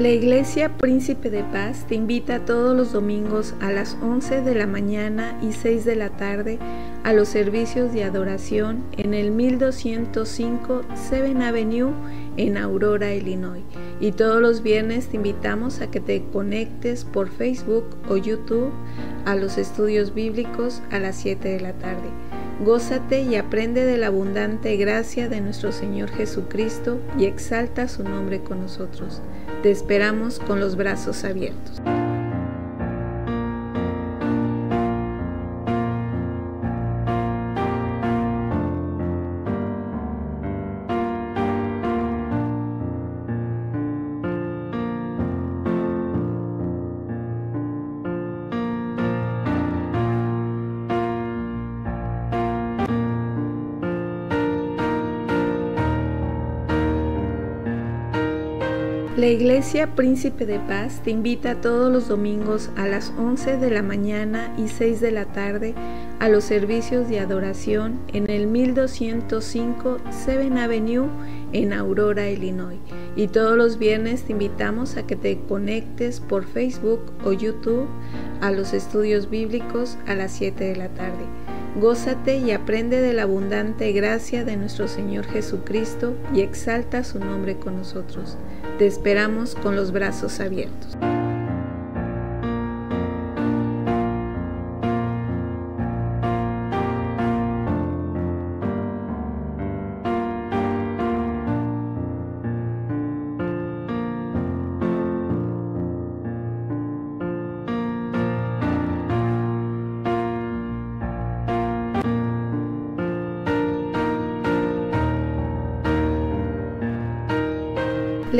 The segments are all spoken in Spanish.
La Iglesia Príncipe de Paz te invita todos los domingos a las 11 de la mañana y 6 de la tarde a los servicios de adoración en el 1205 7th Avenue en Aurora, Illinois. Y todos los viernes te invitamos a que te conectes por Facebook o YouTube a los estudios bíblicos a las 7 de la tarde. Gózate y aprende de la abundante gracia de nuestro Señor Jesucristo y exalta su nombre con nosotros. Te esperamos con los brazos abiertos. La Iglesia Príncipe de Paz te invita todos los domingos a las 11 de la mañana y 6 de la tarde a los servicios de adoración en el 1205 7th Avenue en Aurora, Illinois. Y todos los viernes te invitamos a que te conectes por Facebook o YouTube a los estudios bíblicos a las 7 de la tarde. Gózate y aprende de la abundante gracia de nuestro Señor Jesucristo y exalta su nombre con nosotros. Te esperamos con los brazos abiertos.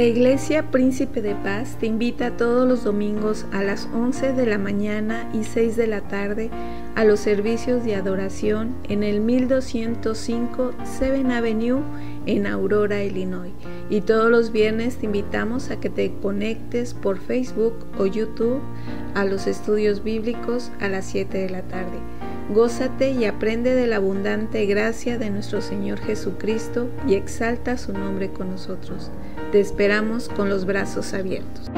La Iglesia Príncipe de Paz te invita todos los domingos a las 11 de la mañana y 6 de la tarde a los servicios de adoración en el 1205 7th Avenue en Aurora, Illinois. Y todos los viernes te invitamos a que te conectes por Facebook o YouTube a los estudios bíblicos a las 7 de la tarde. Gózate y aprende de la abundante gracia de nuestro Señor Jesucristo y exalta su nombre con nosotros. Te esperamos con los brazos abiertos.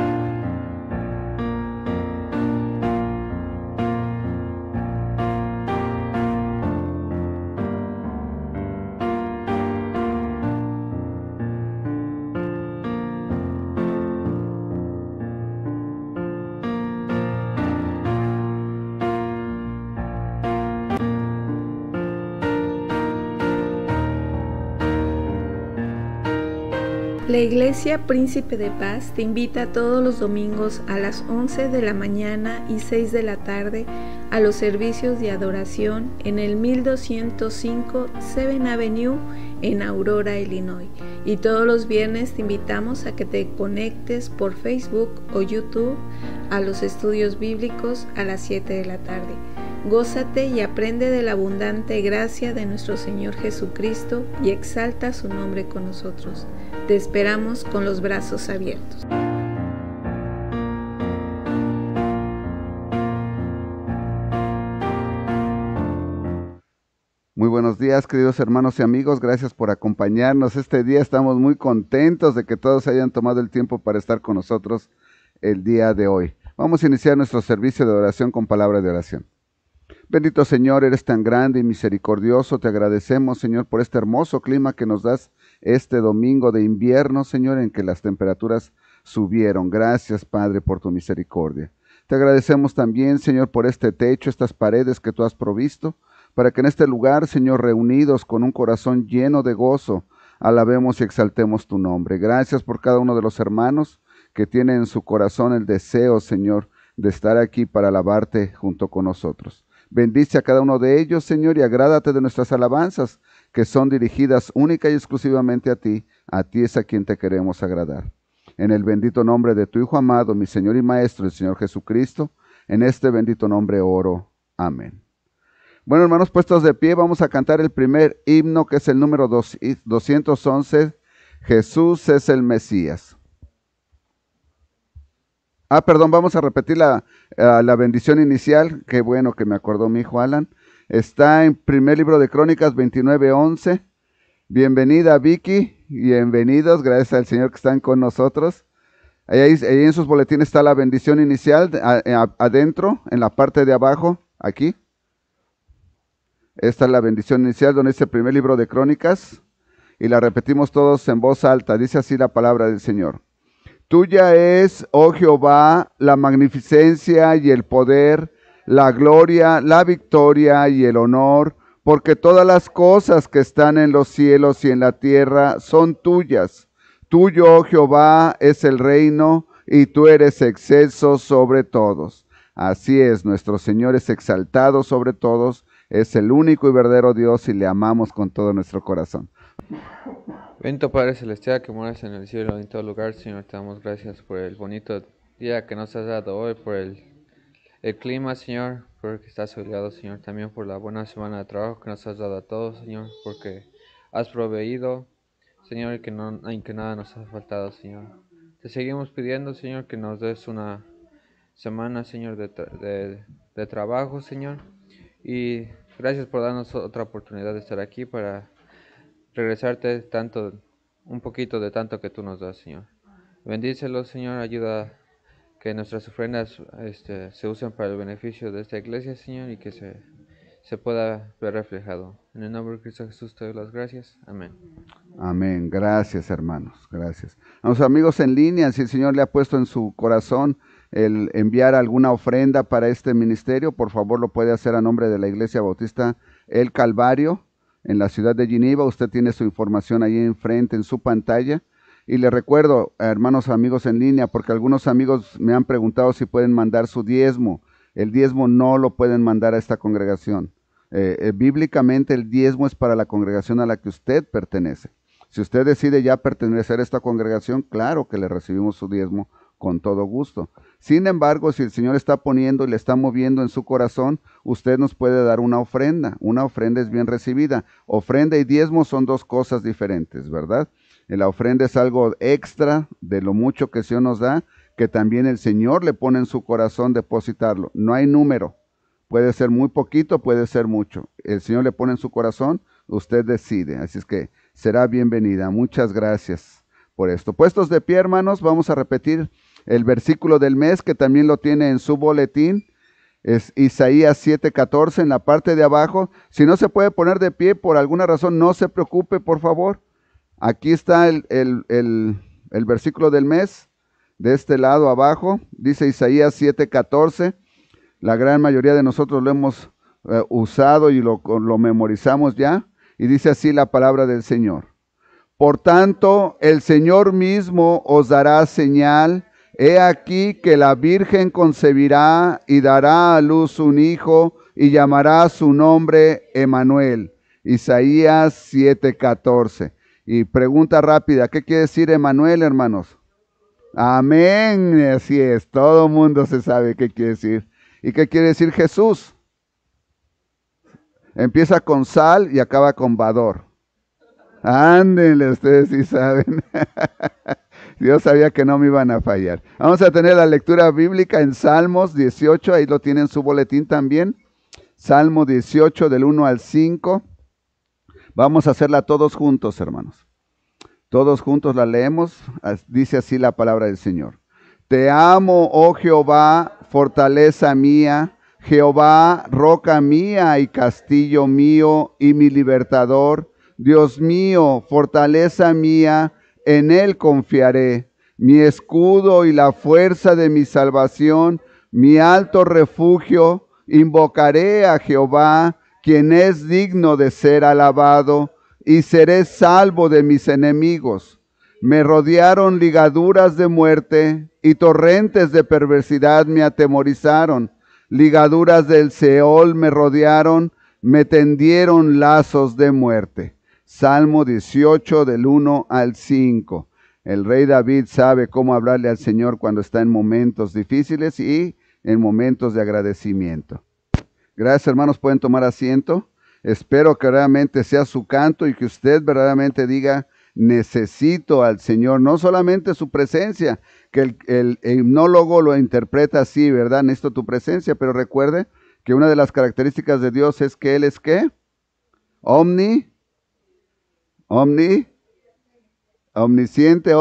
La Iglesia Príncipe de Paz te invita todos los domingos a las 11 de la mañana y 6 de la tarde a los servicios de adoración en el 1205 7th Avenue en Aurora, Illinois. Y todos los viernes te invitamos a que te conectes por Facebook o YouTube a los estudios bíblicos a las 7 de la tarde. Gózate y aprende de la abundante gracia de nuestro Señor Jesucristo y exalta su nombre con nosotros. Te esperamos con los brazos abiertos. Muy buenos días, queridos hermanos y amigos. Gracias por acompañarnos este día. Estamos muy contentos de que todos hayan tomado el tiempo para estar con nosotros el día de hoy. Vamos a iniciar nuestro servicio de oración con palabra de oración. Bendito Señor, eres tan grande y misericordioso. Te agradecemos, Señor, por este hermoso clima que nos das este domingo de invierno, Señor, en que las temperaturas subieron. Gracias, Padre, por tu misericordia. Te agradecemos también, Señor, por este techo, estas paredes que tú has provisto, para que en este lugar, Señor, reunidos con un corazón lleno de gozo, alabemos y exaltemos tu nombre. Gracias por cada uno de los hermanos que tienen en su corazón el deseo, Señor, de estar aquí para alabarte junto con nosotros. Bendice a cada uno de ellos, Señor, y agrádate de nuestras alabanzas, que son dirigidas única y exclusivamente a ti es a quien te queremos agradar. En el bendito nombre de tu Hijo amado, mi Señor y Maestro, el Señor Jesucristo, en este bendito nombre oro. Amén. Bueno, hermanos, puestos de pie, vamos a cantar el primer himno, que es el número 211, Jesús es el Mesías. Vamos a repetir la bendición inicial. Qué bueno que me acordó mi hijo Alan. Está en primer libro de Crónicas 29:11. Bienvenida Vicky, bienvenidos, gracias al Señor que están con nosotros. Ahí en sus boletines está la bendición inicial, adentro, en la parte de abajo, aquí. Esta es la bendición inicial, donde dice el primer libro de Crónicas, y la repetimos todos en voz alta. Dice así la palabra del Señor. Tuya es, oh Jehová, la magnificencia y el poder, la gloria, la victoria y el honor, porque todas las cosas que están en los cielos y en la tierra son tuyas. Tuyo, oh Jehová, es el reino, y tú eres excelso sobre todos. Así es, nuestro Señor es exaltado sobre todos, es el único y verdadero Dios, y le amamos con todo nuestro corazón. Bendito Padre Celestial que moras en el cielo, en todo lugar, Señor, te damos gracias por el bonito día que nos has dado hoy, por el clima, Señor, porque está soleado, Señor, también por la buena semana de trabajo que nos has dado a todos, Señor, porque has proveído, Señor, y que nada nos ha faltado, Señor. Te seguimos pidiendo, Señor, que nos des una semana, Señor, de trabajo, Señor, y gracias por darnos otra oportunidad de estar aquí para regresarte un poquito de tanto que tú nos das, Señor. Bendícelo, Señor, ayuda que nuestras ofrendas se usen para el beneficio de esta iglesia, Señor, y que se pueda ver reflejado. En el nombre de Cristo Jesús te doy las gracias. Amén. Amén. Gracias, hermanos. Gracias. A los amigos en línea, si el Señor le ha puesto en su corazón el enviar alguna ofrenda para este ministerio, por favor lo puede hacer a nombre de la Iglesia Bautista El Calvario, en la ciudad de Geneva. Usted tiene su información ahí enfrente en su pantalla. Y le recuerdo, hermanos amigos en línea, porque algunos amigos me han preguntado si pueden mandar su diezmo. El diezmo no lo pueden mandar a esta congregación. Bíblicamente el diezmo es para la congregación a la que usted pertenece. Si usted decide ya pertenecer a esta congregación, claro que le recibimos su diezmo con todo gusto. Sin embargo, si el Señor está poniendo y le está moviendo en su corazón, usted nos puede dar una ofrenda. Una ofrenda es bien recibida. Ofrenda y diezmo son dos cosas diferentes, ¿verdad? La ofrenda es algo extra de lo mucho que el Señor nos da, que también el Señor le pone en su corazón depositarlo. No hay número. Puede ser muy poquito, puede ser mucho. El Señor le pone en su corazón, usted decide. Así es que será bienvenida. Muchas gracias por esto. Puestos de pie, hermanos, vamos a repetir el versículo del mes, que también lo tiene en su boletín. Es Isaías 7:14 en la parte de abajo. Si no se puede poner de pie por alguna razón, no se preocupe, por favor. Aquí está el versículo del mes, de este lado abajo. Dice Isaías 7:14. La gran mayoría de nosotros lo hemos usado y lo memorizamos ya. Y dice así la palabra del Señor. Por tanto, el Señor mismo os dará señal. He aquí que la Virgen concebirá y dará a luz un hijo y llamará su nombre Emmanuel. Isaías 7:14. Y pregunta rápida, ¿qué quiere decir Emmanuel, hermanos? Amén, así es, todo mundo se sabe qué quiere decir. ¿Y qué quiere decir Jesús? Empieza con sal y acaba con vador. Ándenle, ustedes sí saben. Dios sabía que no me iban a fallar. Vamos a tener la lectura bíblica en Salmos 18, ahí lo tienen en su boletín también. Salmo 18 del 1 al 5. Vamos a hacerla todos juntos, hermanos. Todos juntos la leemos. Dice así la palabra del Señor. Te amo, oh Jehová, fortaleza mía, Jehová, roca mía y castillo mío y mi libertador. Dios mío, fortaleza mía, en él confiaré. Mi escudo y la fuerza de mi salvación, mi alto refugio, invocaré a Jehová, quien es digno de ser alabado, y seré salvo de mis enemigos. Me rodearon ligaduras de muerte, y torrentes de perversidad me atemorizaron. Ligaduras del Seol me rodearon, me tendieron lazos de muerte. Salmo 18 del 1 al 5. El rey David sabe cómo hablarle al Señor cuando está en momentos difíciles y en momentos de agradecimiento. Gracias, hermanos, pueden tomar asiento. Espero que realmente sea su canto y que usted verdaderamente diga, necesito al Señor, no solamente su presencia, que el himnólogo lo interpreta así, ¿verdad? Necesito tu presencia, pero recuerde que una de las características de Dios es que Él es ¿qué? Omnisciente,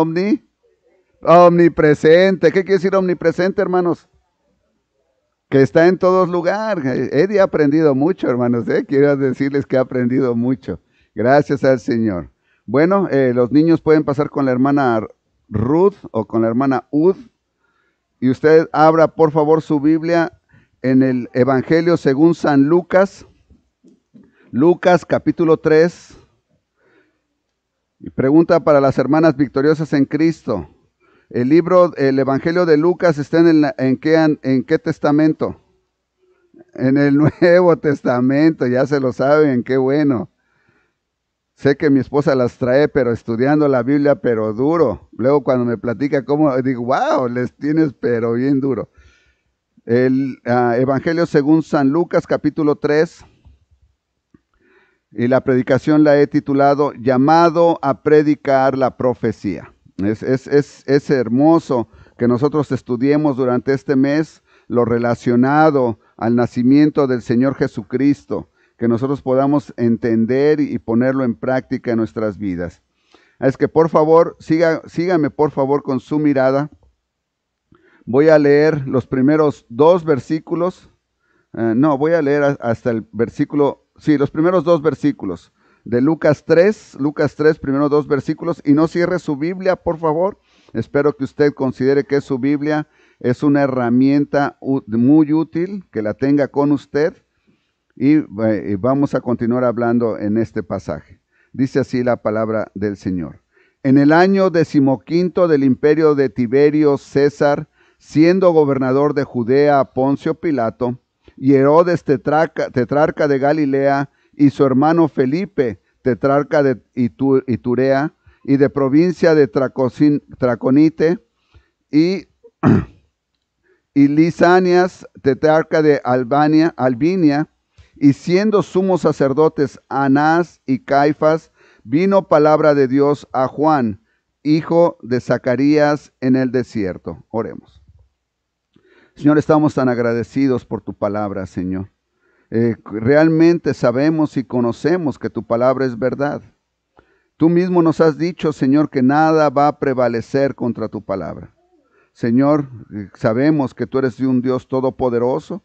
Omnipresente. ¿Qué quiere decir omnipresente, hermanos? Que está en todos lugares. Eddie ha aprendido mucho, hermanos. Quiero decirles que ha aprendido mucho. Gracias al Señor. Bueno, los niños pueden pasar con la hermana Ruth o con la hermana Ud. Y usted abra, por favor, su Biblia en el Evangelio según San Lucas. Lucas capítulo 3. Y pregunta para las hermanas victoriosas en Cristo. El Evangelio de Lucas está ¿en qué testamento? En el Nuevo Testamento, ya se lo saben, qué bueno. Sé que mi esposa las trae, pero estudiando la Biblia, pero duro. Luego cuando me platica cómo, digo, wow, les tienes, pero bien duro. El Evangelio según San Lucas, capítulo 3. Y la predicación la he titulado Llamado a predicar la profecía. Es hermoso que nosotros estudiemos durante este mes lo relacionado al nacimiento del Señor Jesucristo, que nosotros podamos entender y ponerlo en práctica en nuestras vidas. Es que por favor, sígame por favor con su mirada. Voy a leer los primeros 2 versículos. Voy a leer hasta el versículo, los primeros 2 versículos de Lucas 3, primeros 2 versículos, y no cierre su Biblia, por favor. Espero que usted considere que su Biblia es una herramienta muy útil, que la tenga con usted, y vamos a continuar hablando en este pasaje. Dice así la palabra del Señor. En el año 15 del imperio de Tiberio César, siendo gobernador de Judea Poncio Pilato, y Herodes tetrarca de Galilea, y su hermano Felipe, tetrarca de Iturea, y de provincia de Traconite, y Lisanias, tetrarca de Albinia, y siendo sumos sacerdotes Anás y Caifás, vino palabra de Dios a Juan, hijo de Zacarías, en el desierto. Oremos. Señor, estamos tan agradecidos por tu palabra, Señor. Realmente sabemos y conocemos que tu palabra es verdad. Tú mismo nos has dicho, Señor, que nada va a prevalecer contra tu palabra. Señor, sabemos que tú eres un Dios todopoderoso,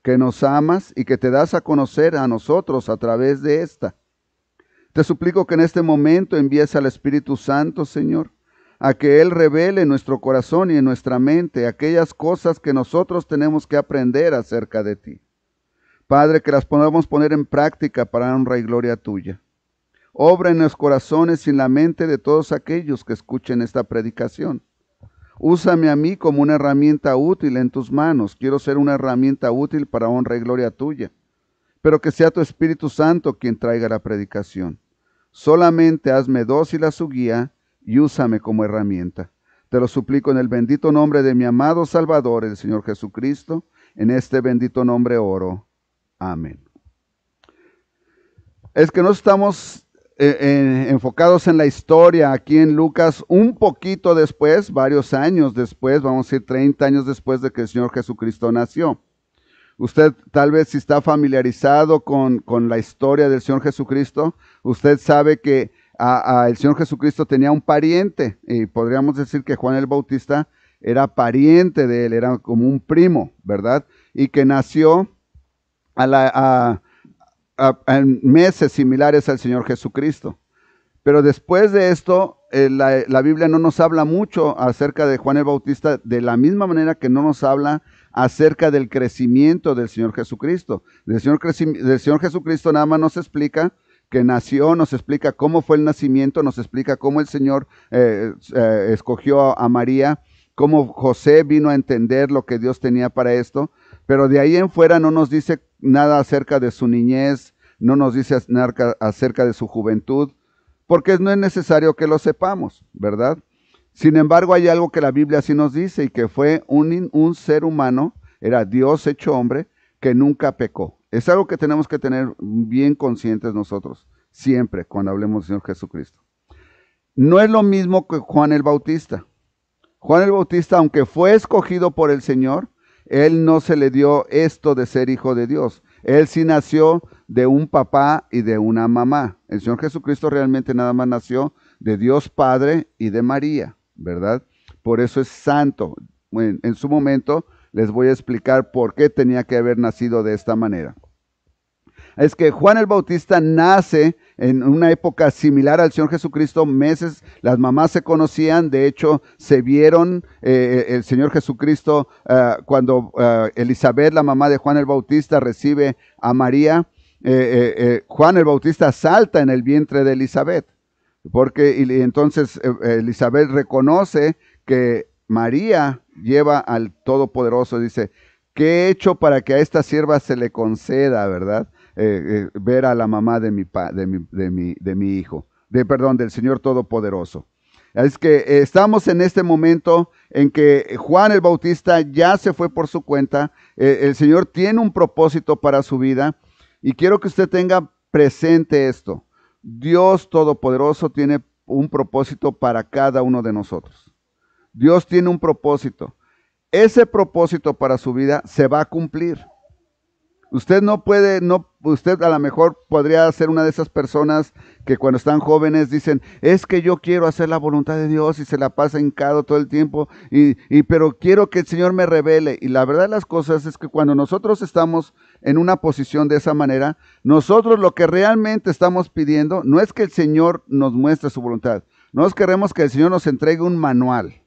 que nos amas y que te das a conocer a nosotros a través de esta. Te suplico que en este momento envíes al Espíritu Santo, Señor, a que Él revele en nuestro corazón y en nuestra mente aquellas cosas que nosotros tenemos que aprender acerca de ti. Padre, que las podamos poner en práctica para honra y gloria tuya. Obra en los corazones y en la mente de todos aquellos que escuchen esta predicación. Úsame a mí como una herramienta útil en tus manos. Quiero ser una herramienta útil para honra y gloria tuya. Pero que sea tu Espíritu Santo quien traiga la predicación. Solamente hazme dócil a su guía y úsame como herramienta. Te lo suplico en el bendito nombre de mi amado Salvador, el Señor Jesucristo. En este bendito nombre oro. Amén. Es que no estamos enfocados en la historia aquí en Lucas un poquito después, varios años después, vamos a decir 30 años después de que el Señor Jesucristo nació. Usted tal vez si está familiarizado con la historia del Señor Jesucristo, usted sabe que el Señor Jesucristo tenía un pariente, y podríamos decir que Juan el Bautista era pariente de él, era como un primo, ¿verdad? Y que nació en meses similares al Señor Jesucristo. Pero después de esto, la Biblia no nos habla mucho acerca de Juan el Bautista, de la misma manera que no nos habla acerca del crecimiento del Señor Jesucristo. Del Señor Jesucristo nada más nos explica que nació, nos explica cómo fue el nacimiento, nos explica cómo el Señor escogió a María, cómo José vino a entender lo que Dios tenía para esto. Pero de ahí en fuera no nos dice nada acerca de su niñez, no nos dice nada acerca de su juventud, porque no es necesario que lo sepamos, ¿verdad? Sin embargo, hay algo que la Biblia sí nos dice, y que fue un ser humano, era Dios hecho hombre, que nunca pecó. Es algo que tenemos que tener bien conscientes nosotros, siempre, cuando hablemos del Señor Jesucristo. No es lo mismo que Juan el Bautista. Juan el Bautista, aunque fue escogido por el Señor, él no se le dio esto de ser hijo de Dios. Él sí nació de un papá y de una mamá. El Señor Jesucristo realmente nada más nació de Dios Padre y de María, ¿verdad? por eso es santo. En su momento les voy a explicar por qué tenía que haber nacido de esta manera. Es que Juan el Bautista nace en una época similar al Señor Jesucristo, meses, las mamás se conocían, de hecho se vieron el Señor Jesucristo cuando Elizabeth, la mamá de Juan el Bautista, recibe a María, Juan el Bautista salta en el vientre de Elizabeth, y entonces Elizabeth reconoce que María lleva al Todopoderoso, dice, ¿qué he hecho para que a esta sierva se le conceda, verdad? Ver a la mamá de mi hijo, del Señor Todopoderoso. Es que estamos en este momento en que Juan el Bautista ya se fue por su cuenta, el Señor tiene un propósito para su vida y quiero que usted tenga presente esto. Dios Todopoderoso tiene un propósito para cada uno de nosotros. Dios tiene un propósito. Ese propósito para su vida se va a cumplir. Usted usted a lo mejor podría ser una de esas personas que cuando están jóvenes dicen, es que yo quiero hacer la voluntad de Dios y se la pasa hincado todo el tiempo, pero quiero que el Señor me revele. Y la verdad de las cosas es que cuando nosotros estamos en una posición de esa manera, nosotros lo que realmente estamos pidiendo no es que el Señor nos muestre su voluntad, nosotros queremos que el Señor nos entregue un manual,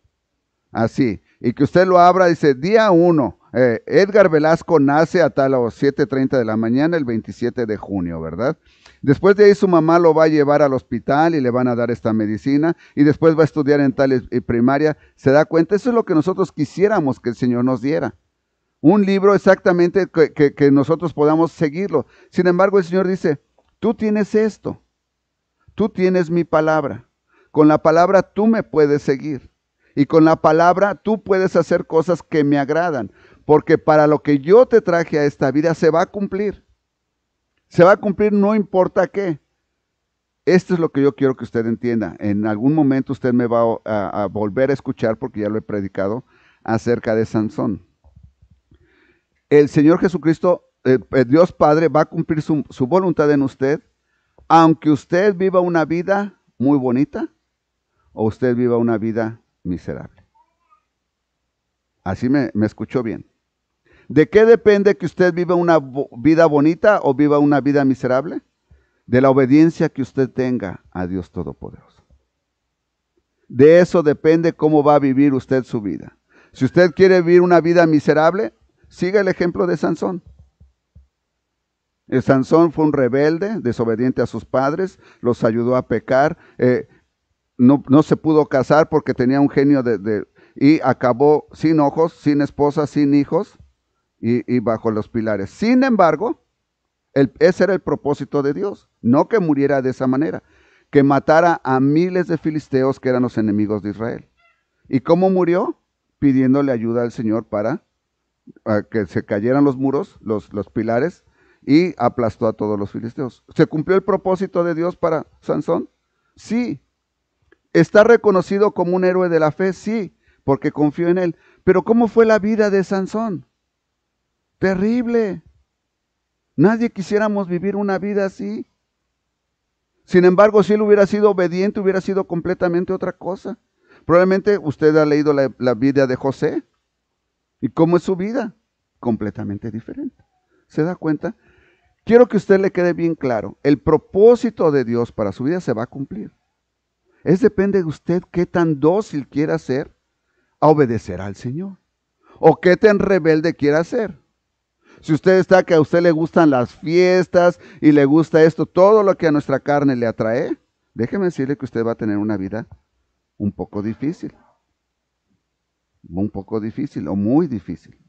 así, y que usted lo abra, dice, día 1, Edgar Velasco nace a las 7:30 de la mañana el 27 de junio, ¿verdad? Después de ahí su mamá lo va a llevar al hospital y le van a dar esta medicina y después va a estudiar en tal primaria. ¿Se da cuenta? Eso es lo que nosotros quisiéramos que el Señor nos diera. Un libro exactamente que nosotros podamos seguirlo. Sin embargo, el Señor dice, tú tienes esto, tú tienes mi palabra. Con la palabra tú me puedes seguir. Y con la palabra tú puedes hacer cosas que me agradan. Porque para lo que yo te traje a esta vida se va a cumplir. Se va a cumplir no importa qué. Esto es lo que yo quiero que usted entienda. En algún momento usted me va a volver a escuchar, porque ya lo he predicado, acerca de Sansón. El Señor Jesucristo, Dios Padre, va a cumplir su voluntad en usted, aunque usted viva una vida muy bonita o usted viva una vida miserable. Así me escuchó bien. ¿De qué depende que usted viva una vida bonita o viva una vida miserable? De la obediencia que usted tenga a Dios Todopoderoso. De eso depende cómo va a vivir usted su vida. Si usted quiere vivir una vida miserable, siga el ejemplo de Sansón. Sansón fue un rebelde, desobediente a sus padres, los ayudó a pecar, no se pudo casar porque tenía un genio y acabó sin ojos, sin esposa, sin hijos y bajo los pilares. Sin embargo, ese era el propósito de Dios, no que muriera de esa manera, que matara a miles de filisteos que eran los enemigos de Israel. ¿Y cómo murió? Pidiéndole ayuda al Señor para que se cayeran los muros, los pilares, y aplastó a todos los filisteos. ¿Se cumplió el propósito de Dios para Sansón? Sí. ¿Está reconocido como un héroe de la fe? Sí, porque confió en él. Pero ¿cómo fue la vida de Sansón? Terrible. Nadie quisiéramos vivir una vida así. Sin embargo, si él hubiera sido obediente, hubiera sido completamente otra cosa. Probablemente usted ha leído la vida de José. ¿Y cómo es su vida? Completamente diferente. ¿Se da cuenta? Quiero que a usted le quede bien claro. El propósito de Dios para su vida se va a cumplir. Depende de usted qué tan dócil quiera ser a obedecer al Señor. O qué tan rebelde quiera ser. Si usted está que a usted le gustan las fiestas y le gusta esto, todo lo que a nuestra carne le atrae, déjeme decirle que usted va a tener una vida un poco difícil. Un poco difícil o muy difícil.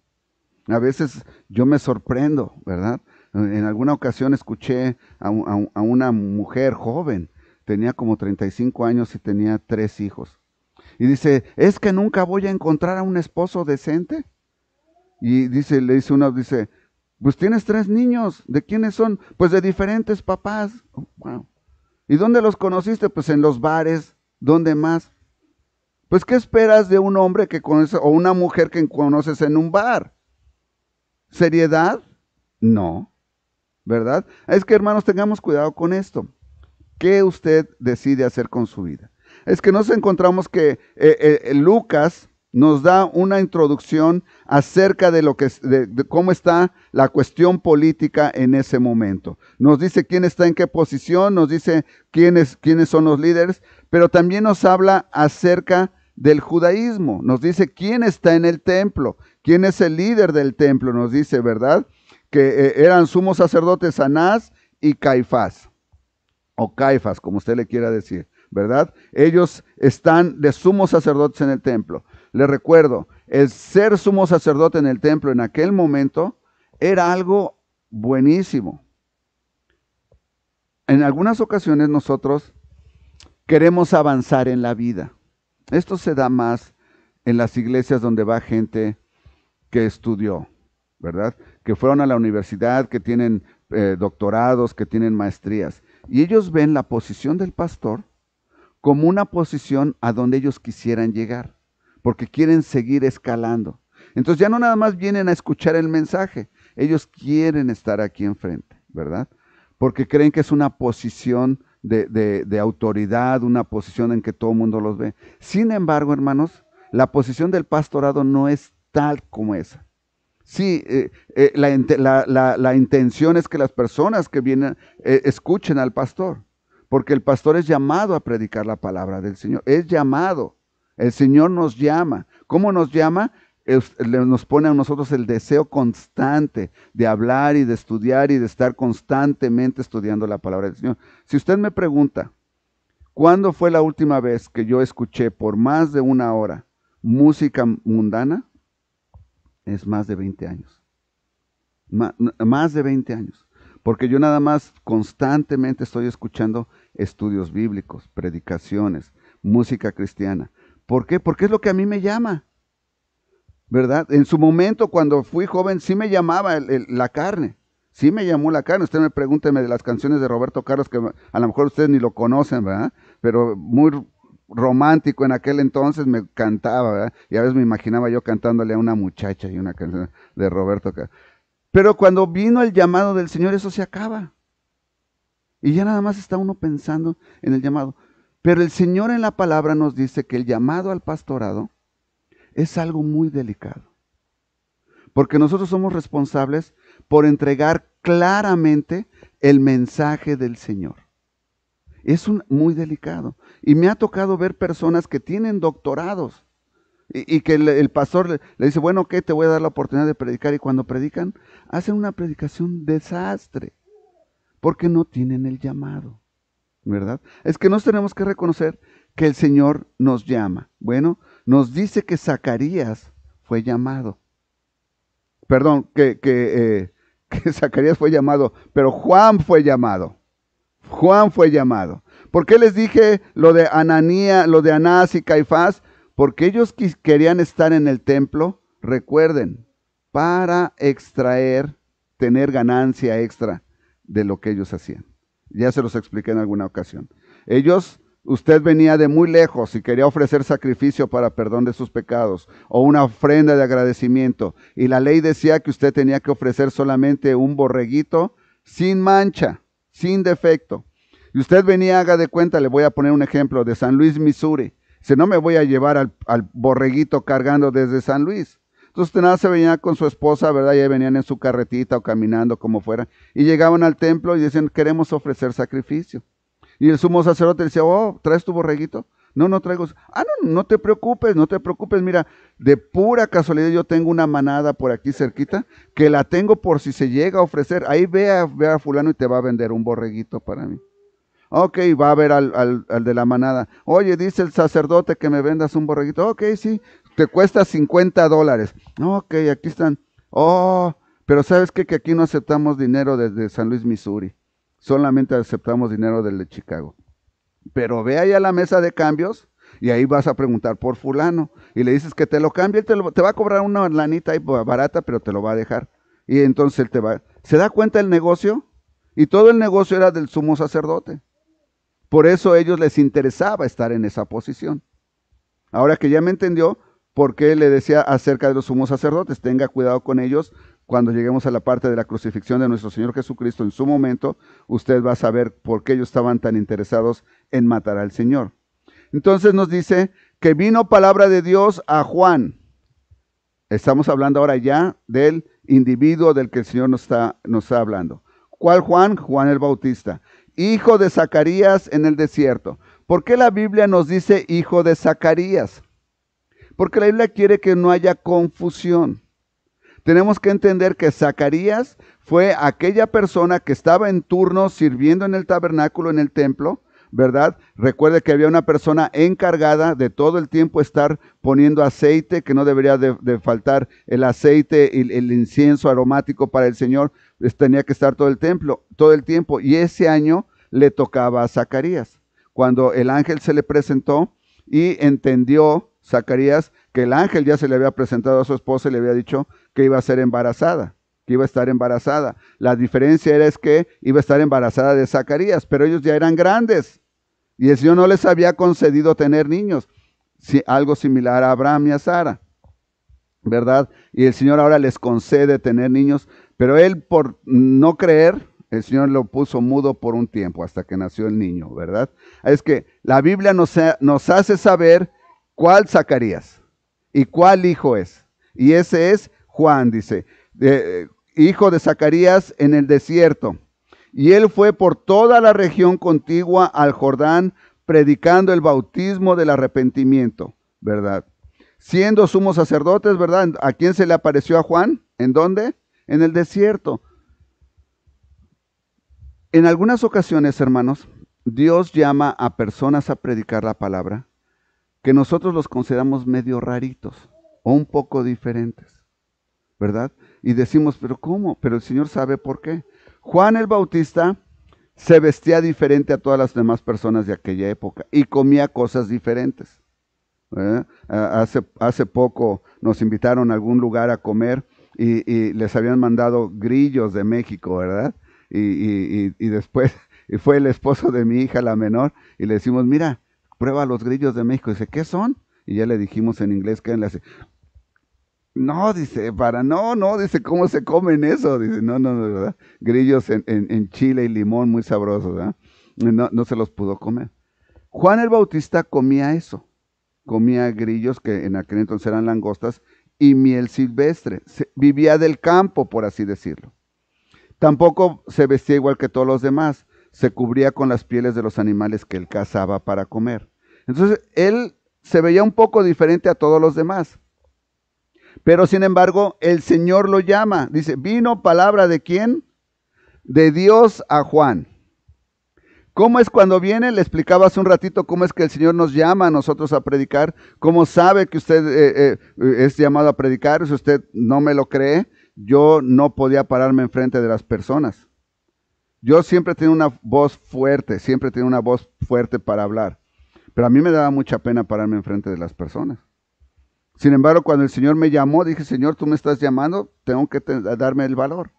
A veces yo me sorprendo, ¿verdad? En alguna ocasión escuché a una mujer joven, tenía como 35 años y tenía 3 hijos. Y dice, ¿es que nunca voy a encontrar a un esposo decente? Y le dice uno, pues tienes 3 niños, ¿de quiénes son? Pues de diferentes papás. Oh, wow. ¿Y dónde los conociste? Pues en los bares. ¿Dónde más? Pues ¿qué esperas de un hombre que conoces o una mujer que conoces en un bar? ¿Seriedad? No, ¿verdad? Es que hermanos, tengamos cuidado con esto. ¿Qué usted decide hacer con su vida? Es que nos encontramos que Lucas nos da una introducción acerca de lo que de cómo está la cuestión política en ese momento. Nos dice quién está en qué posición, nos dice quiénes son los líderes, pero también nos habla acerca del judaísmo. Nos dice quién está en el templo, quién es el líder del templo, nos dice, ¿verdad? Que eran sumos sacerdotes Anás y Caifás, o Caifás, como usted le quiera decir, ¿verdad? Ellos están de sumos sacerdotes en el templo. Les recuerdo, el ser sumo sacerdote en el templo en aquel momento era algo buenísimo. En algunas ocasiones nosotros queremos avanzar en la vida. Esto se da más en las iglesias donde va gente que estudió, ¿verdad? Que fueron a la universidad, que tienen doctorados, que tienen maestrías. Y ellos ven la posición del pastor como una posición a donde ellos quisieran llegar, porque quieren seguir escalando. Entonces ya no nada más vienen a escuchar el mensaje, ellos quieren estar aquí enfrente, ¿verdad? Porque creen que es una posición de autoridad, una posición en que todo el mundo los ve. Sin embargo, hermanos, la posición del pastorado no es tal como esa. Sí, la intención es que las personas que vienen escuchen al pastor, porque el pastor es llamado a predicar la palabra del Señor, es llamado, el Señor nos llama. ¿Cómo nos llama? Nos pone a nosotros el deseo constante de hablar y de estudiar y de estar constantemente estudiando la palabra del Señor. Si usted me pregunta, ¿cuándo fue la última vez que yo escuché por más de una hora música mundana? Es más de 20 años. Más de 20 años. Porque yo nada más constantemente estoy escuchando estudios bíblicos, predicaciones, música cristiana. ¿Por qué? Porque es lo que a mí me llama, ¿verdad? En su momento, cuando fui joven, sí me llamaba la carne. Sí me llamó la carne. Usted me pregúnteme de las canciones de Roberto Carlos, que a lo mejor ustedes ni lo conocen, ¿verdad? Pero muy romántico en aquel entonces, me cantaba, ¿verdad? Y a veces me imaginaba yo cantándole a una muchacha y una canción de Roberto Carlos. Pero cuando vino el llamado del Señor, eso se acaba. Y ya nada más está uno pensando en el llamado. Pero el Señor en la palabra nos dice que el llamado al pastorado es algo muy delicado. Porque nosotros somos responsables por entregar claramente el mensaje del Señor. Es muy delicado. Y me ha tocado ver personas que tienen doctorados y que el pastor le dice, bueno, ¿qué? Te voy a dar la oportunidad de predicar. Y cuando predican, hacen una predicación desastre porque no tienen el llamado, ¿verdad? Es que nos tenemos que reconocer que el Señor nos llama. Bueno, nos dice que Zacarías fue llamado. Perdón, que Zacarías fue llamado, pero Juan fue llamado. Juan fue llamado. ¿Por qué les dije lo de Anás y Caifás? Porque ellos querían estar en el templo, recuerden, para tener ganancia extra de lo que ellos hacían. Ya se los expliqué en alguna ocasión. Usted venía de muy lejos y quería ofrecer sacrificio para perdón de sus pecados o una ofrenda de agradecimiento. Y la ley decía que usted tenía que ofrecer solamente un borreguito sin mancha, sin defecto. Y usted venía, haga de cuenta, le voy a poner un ejemplo de San Luis, Missouri. Dice, no me voy a llevar al borreguito cargando desde San Luis. Entonces usted nada se venía con su esposa, ¿verdad? Y ahí venían en su carretita o caminando como fuera. Y llegaban al templo y decían, queremos ofrecer sacrificio. Y el sumo sacerdote decía, oh, ¿traes tu borreguito? No, no traigo. No te preocupes, mira, de pura casualidad yo tengo una manada por aquí cerquita, que la tengo por si se llega a ofrecer. Ahí ve a fulano y te va a vender un borreguito para mí. Ok, va a ver al de la manada. Oye, dice el sacerdote que me vendas un borreguito. Ok, sí, te cuesta $50. Ok, aquí están. Oh, pero ¿sabes qué? Que aquí no aceptamos dinero desde San Luis, Missouri. Solamente aceptamos dinero del de Chicago. Pero ve ahí a la mesa de cambios y ahí vas a preguntar por fulano. Y le dices que te lo cambie, él te va a cobrar una lanita ahí barata, pero te lo va a dejar. Y entonces él te va. ¿Se da cuenta el negocio? Y todo el negocio era del sumo sacerdote. Por eso a ellos les interesaba estar en esa posición. Ahora que ya me entendió, ¿por qué le decía acerca de los sumos sacerdotes? Tenga cuidado con ellos. Cuando lleguemos a la parte de la crucifixión de nuestro Señor Jesucristo, en su momento, usted va a saber por qué ellos estaban tan interesados en matar al Señor. Entonces nos dice que vino palabra de Dios a Juan. Estamos hablando ahora ya del individuo del que el Señor nos está hablando. ¿Cuál Juan? Juan el Bautista, hijo de Zacarías en el desierto. ¿Por qué la Biblia nos dice hijo de Zacarías? Porque la Biblia quiere que no haya confusión. Tenemos que entender que Zacarías fue aquella persona que estaba en turno sirviendo en el tabernáculo, en el templo, ¿verdad? Recuerde que había una persona encargada de todo el tiempo estar poniendo aceite, que no debería de faltar el aceite y el incienso aromático para el Señor, tenía que estar todo el tiempo, y ese año le tocaba a Zacarías. Cuando el ángel se le presentó y entendió Zacarías que el ángel ya se le había presentado a su esposa y le había dicho que iba a ser embarazada, que iba a estar embarazada. La diferencia era que iba a estar embarazada de Zacarías, pero ellos ya eran grandes y el Señor no les había concedido tener niños, algo similar a Abraham y a Sara, ¿verdad? Y el Señor ahora les concede tener niños, pero él, por no creer, el Señor lo puso mudo por un tiempo hasta que nació el niño, ¿verdad? Es que la Biblia nos hace saber cuál Zacarías y cuál hijo es. Y ese es Juan, dice, hijo de Zacarías en el desierto. Y él fue por toda la región contigua al Jordán, predicando el bautismo del arrepentimiento, ¿verdad? Siendo sumo sacerdotes, ¿verdad? ¿A quién se le apareció a Juan? ¿En dónde? En el desierto. En algunas ocasiones, hermanos, Dios llama a personas a predicar la palabra que nosotros los consideramos medio raritos o un poco diferentes, ¿verdad? Y decimos, ¿pero cómo? Pero el Señor sabe por qué. Juan el Bautista se vestía diferente a todas las demás personas de aquella época y comía cosas diferentes. Hace poco nos invitaron a algún lugar a comer y les habían mandado grillos de México, ¿verdad? Y después fue el esposo de mi hija, la menor, y le decimos, mira, prueba los grillos de México. Dice, ¿qué son? Y ya le dijimos en inglés que él le hace, no, dice, dice, ¿cómo se comen eso? Dice, no, ¿verdad? Grillos en chile y limón muy sabrosos, ¿verdad? No se los pudo comer. Juan el Bautista comía eso, comía grillos que en aquel entonces eran langostas y miel silvestre, vivía del campo, por así decirlo. Tampoco se vestía igual que todos los demás, se cubría con las pieles de los animales que él cazaba para comer. Entonces, él se veía un poco diferente a todos los demás. Pero sin embargo, el Señor lo llama. Dice, ¿vino palabra de quién? De Dios a Juan. ¿Cómo es cuando viene? Le explicaba hace un ratito cómo es que el Señor nos llama a nosotros a predicar. ¿Cómo sabe que usted es llamado a predicar? Si usted no me lo cree, yo no podía pararme enfrente de las personas. Yo siempre tenía una voz fuerte, para hablar. Pero a mí me daba mucha pena pararme enfrente de las personas. Sin embargo, cuando el Señor me llamó, dije, Señor, tú me estás llamando, tengo que darme el valor,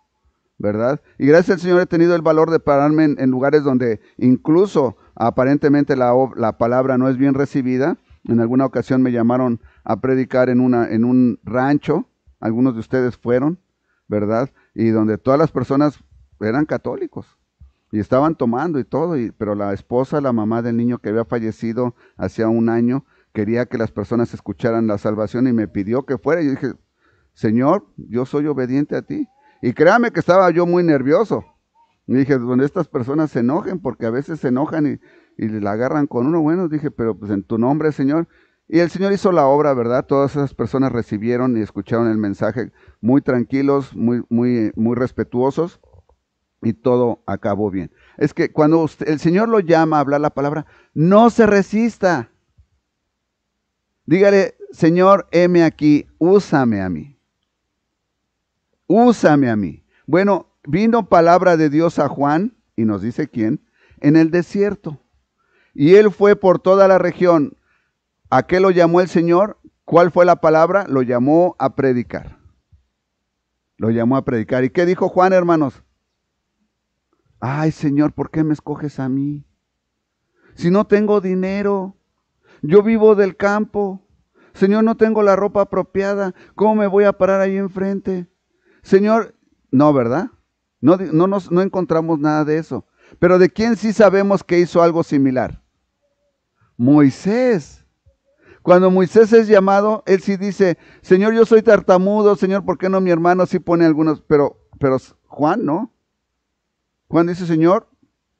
¿verdad? Y gracias al Señor he tenido el valor de pararme en lugares donde incluso aparentemente la palabra no es bien recibida. En alguna ocasión me llamaron a predicar en un rancho, algunos de ustedes fueron, ¿verdad? Y donde todas las personas eran católicos y estaban tomando y todo, pero la esposa, la mamá del niño que había fallecido hacía un año, quería que las personas escucharan la salvación y me pidió que fuera. Y yo dije, Señor, yo soy obediente a ti. Y créame que estaba yo muy nervioso. Y dije, donde estas personas se enojen, porque a veces se enojan y la agarran con uno. Bueno, dije, pero pues en tu nombre, Señor. Y el Señor hizo la obra, ¿verdad? Todas esas personas recibieron y escucharon el mensaje muy tranquilos, muy respetuosos, y todo acabó bien. Es que cuando el Señor lo llama a hablar la palabra, no se resista. Dígale, Señor, heme aquí, úsame a mí. Úsame a mí. Bueno, vino palabra de Dios a Juan, y nos dice quién, en el desierto. Y él fue por toda la región. ¿A qué lo llamó el Señor? ¿Cuál fue la palabra? Lo llamó a predicar. Lo llamó a predicar. ¿Y qué dijo Juan, hermanos? Ay, Señor, ¿por qué me escoges a mí? Si no tengo dinero, yo vivo del campo. Señor, no tengo la ropa apropiada. ¿Cómo me voy a parar ahí enfrente? Señor, no, ¿verdad? No encontramos nada de eso. Pero ¿de quién sí sabemos que hizo algo similar? Moisés. Cuando Moisés es llamado, él sí dice, Señor, yo soy tartamudo, Señor, ¿por qué no mi hermano sí pone algunos? Pero Juan no. Juan dice, Señor,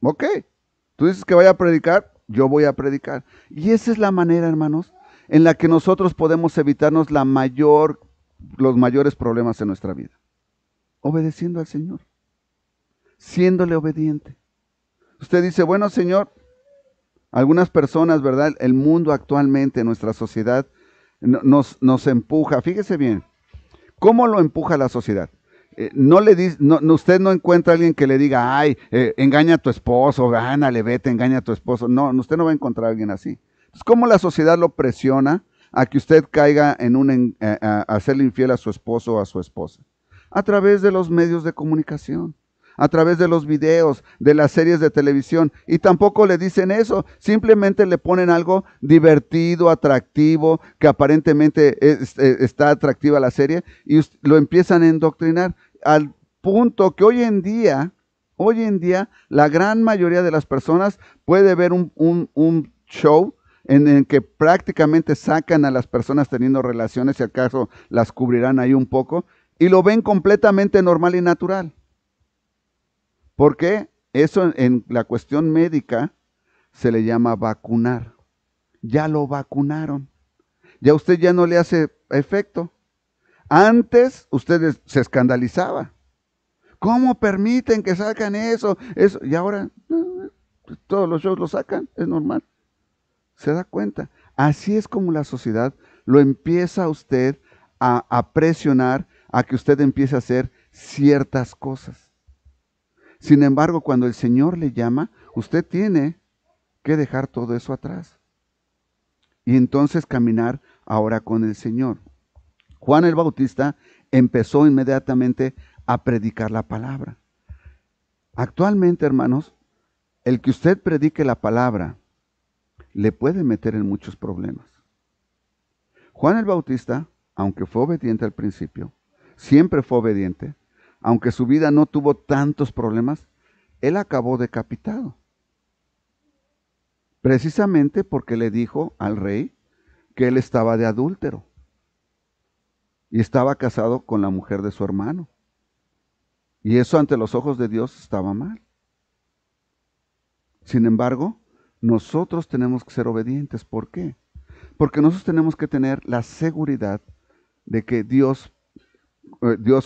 ok, tú dices que vaya a predicar, yo voy a predicar. Y esa es la manera, hermanos, en la que nosotros podemos evitarnos los mayores problemas en nuestra vida. Obedeciendo al Señor, siéndole obediente. Usted dice, bueno, Señor, algunas personas, ¿verdad? El mundo actualmente, nuestra sociedad, nos empuja. Fíjese bien, ¿cómo lo empuja la sociedad? Usted no encuentra a alguien que le diga, ay, engaña a tu esposo, gánale, vete, engaña a tu esposo. No, usted no va a encontrar a alguien así. Entonces, ¿cómo la sociedad lo presiona a que usted caiga a hacerle infiel a su esposo o a su esposa? A través de los medios de comunicación, a través de los videos, de las series de televisión. Y tampoco le dicen eso, simplemente le ponen algo divertido, atractivo, que aparentemente está atractiva la serie, y lo empiezan a endoctrinar, al punto que hoy en día, la gran mayoría de las personas puede ver un show en el que prácticamente sacan a las personas teniendo relaciones, si acaso las cubrirán ahí un poco, y lo ven completamente normal y natural. ¿Por qué? Eso en la cuestión médica se le llama vacunar. Ya lo vacunaron. Ya usted ya no le hace efecto. Antes usted se escandalizaba. ¿Cómo permiten que sacan eso? Y ahora todos los shows lo sacan, es normal. ¿Se da cuenta? Así es como la sociedad lo empieza a usted a presionar a que usted empiece a hacer ciertas cosas. Sin embargo, cuando el Señor le llama, usted tiene que dejar todo eso atrás. Y entonces caminar ahora con el Señor. Juan el Bautista empezó inmediatamente a predicar la palabra. Actualmente, hermanos, el que usted predique la palabra le puede meter en muchos problemas. Juan el Bautista, aunque fue obediente al principio, siempre fue obediente, aunque su vida no tuvo tantos problemas, él acabó decapitado. Precisamente porque le dijo al rey que él estaba de adúltero y estaba casado con la mujer de su hermano. Y eso ante los ojos de Dios estaba mal. Sin embargo, nosotros tenemos que ser obedientes. ¿Por qué? Porque nosotros tenemos que tener la seguridad de que Dios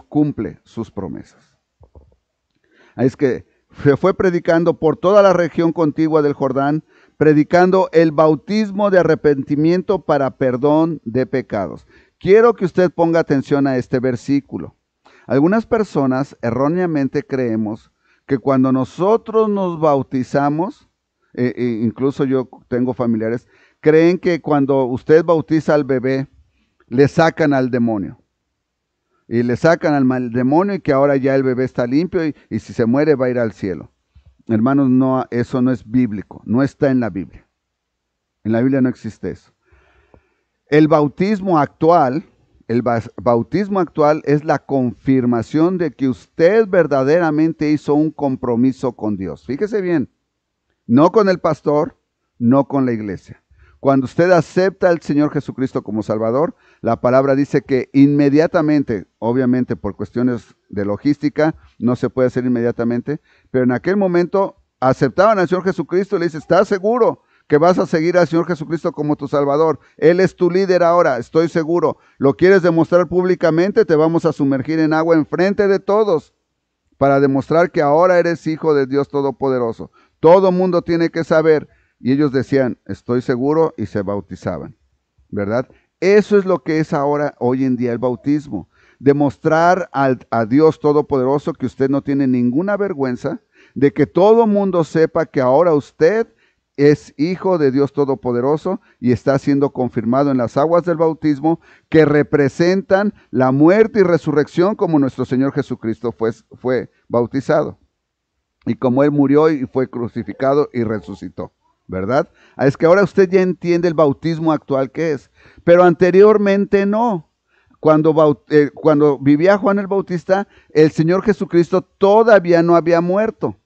cumple sus promesas. Es que se fue predicando por toda la región contigua del Jordán, predicando el bautismo de arrepentimiento para perdón de pecados. Quiero que usted ponga atención a este versículo. Algunas personas erróneamente creemos que cuando nosotros nos bautizamos, incluso yo tengo familiares, creen que cuando usted bautiza al bebé, le sacan al demonio. Y le sacan al mal demonio y que ahora ya el bebé está limpio y si se muere va a ir al cielo. Hermanos, no, eso no es bíblico, no está en la Biblia. En la Biblia no existe eso. El bautismo actual es la confirmación de que usted verdaderamente hizo un compromiso con Dios. Fíjese bien, no con el pastor, no con la iglesia. Cuando usted acepta al Señor Jesucristo como Salvador, la palabra dice que inmediatamente, obviamente por cuestiones de logística, no se puede hacer inmediatamente, pero en aquel momento aceptaban al Señor Jesucristo y le dice, ¿estás seguro que vas a seguir al Señor Jesucristo como tu Salvador? Él es tu líder ahora, estoy seguro. ¿Lo quieres demostrar públicamente? Te vamos a sumergir en agua enfrente de todos para demostrar que ahora eres hijo de Dios Todopoderoso. Todo mundo tiene que saber. Y ellos decían, estoy seguro, y se bautizaban, ¿verdad? Eso es lo que es ahora, hoy en día, el bautismo. Demostrar a Dios Todopoderoso que usted no tiene ninguna vergüenza de que todo mundo sepa que ahora usted es hijo de Dios Todopoderoso y está siendo confirmado en las aguas del bautismo que representan la muerte y resurrección como nuestro Señor Jesucristo fue bautizado. Y como Él murió y fue crucificado y resucitó. ¿Verdad? Es que ahora usted ya entiende el bautismo actual que es, pero anteriormente no. Cuando vivía Juan el Bautista, el Señor Jesucristo todavía no había muerto.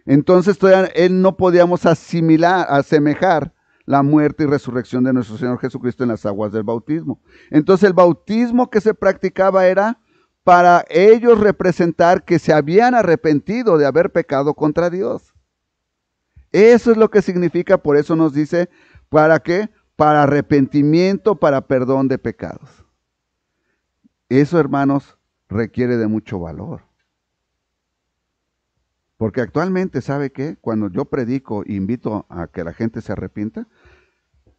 Entonces todavía él no podíamos asemejar la muerte y resurrección de nuestro Señor Jesucristo en las aguas del bautismo. Entonces el bautismo que se practicaba era para ellos representar que se habían arrepentido de haber pecado contra Dios. Eso es lo que significa, por eso nos dice, ¿para qué? Para arrepentimiento, para perdón de pecados. Eso, hermanos, requiere de mucho valor. Porque actualmente, ¿sabe qué? Cuando yo predico e invito a que la gente se arrepienta,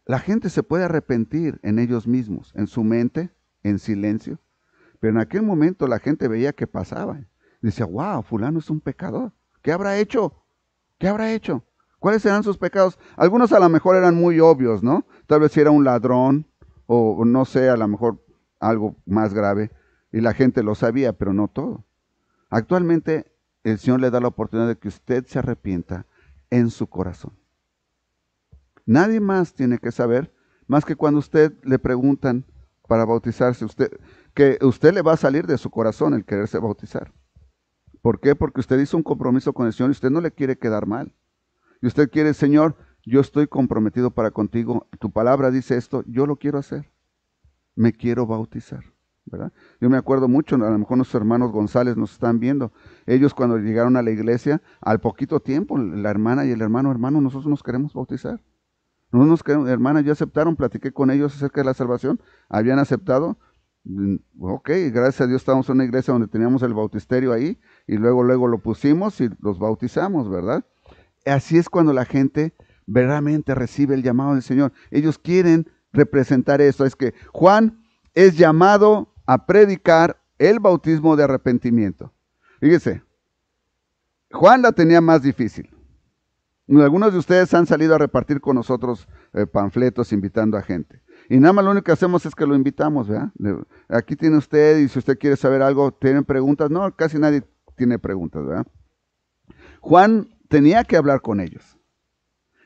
la gente se puede arrepentir en ellos mismos, en su mente, en silencio. Pero en aquel momento la gente veía que pasaba. Decía, wow, fulano es un pecador. ¿Qué habrá hecho? ¿Qué habrá hecho? ¿Cuáles serán sus pecados? Algunos a lo mejor eran muy obvios, ¿no? Tal vez si era un ladrón o no sé, a lo mejor algo más grave. Y la gente lo sabía, pero no todo. Actualmente el Señor le da la oportunidad de que usted se arrepienta en su corazón. Nadie más tiene que saber, más que cuando usted le preguntan para bautizarse, que usted le va a salir de su corazón el quererse bautizar. ¿Por qué? Porque usted hizo un compromiso con el Señor y usted no le quiere quedar mal. Y usted quiere, Señor, yo estoy comprometido para contigo, tu palabra dice esto, yo lo quiero hacer, me quiero bautizar, ¿verdad? Yo me acuerdo mucho, a lo mejor nuestros hermanos González nos están viendo, ellos cuando llegaron a la iglesia, al poquito tiempo, la hermana y el hermano, nosotros nos queremos bautizar. Nosotros nos queremos, hermana, ya aceptaron, platiqué con ellos acerca de la salvación, habían aceptado. Ok, gracias a Dios estábamos en una iglesia donde teníamos el bautisterio ahí y luego lo pusimos y los bautizamos, ¿verdad? Así es cuando la gente verdaderamente recibe el llamado del Señor. Ellos quieren representar eso. Es que Juan es llamado a predicar el bautismo de arrepentimiento. Fíjese, Juan la tenía más difícil. Algunos de ustedes han salido a repartir con nosotros panfletos invitando a gente. Y nada más lo único que hacemos es que lo invitamos, ¿verdad? Aquí tiene usted y si usted quiere saber algo, ¿tienen preguntas? No, casi nadie tiene preguntas, ¿verdad? Juan tenía que hablar con ellos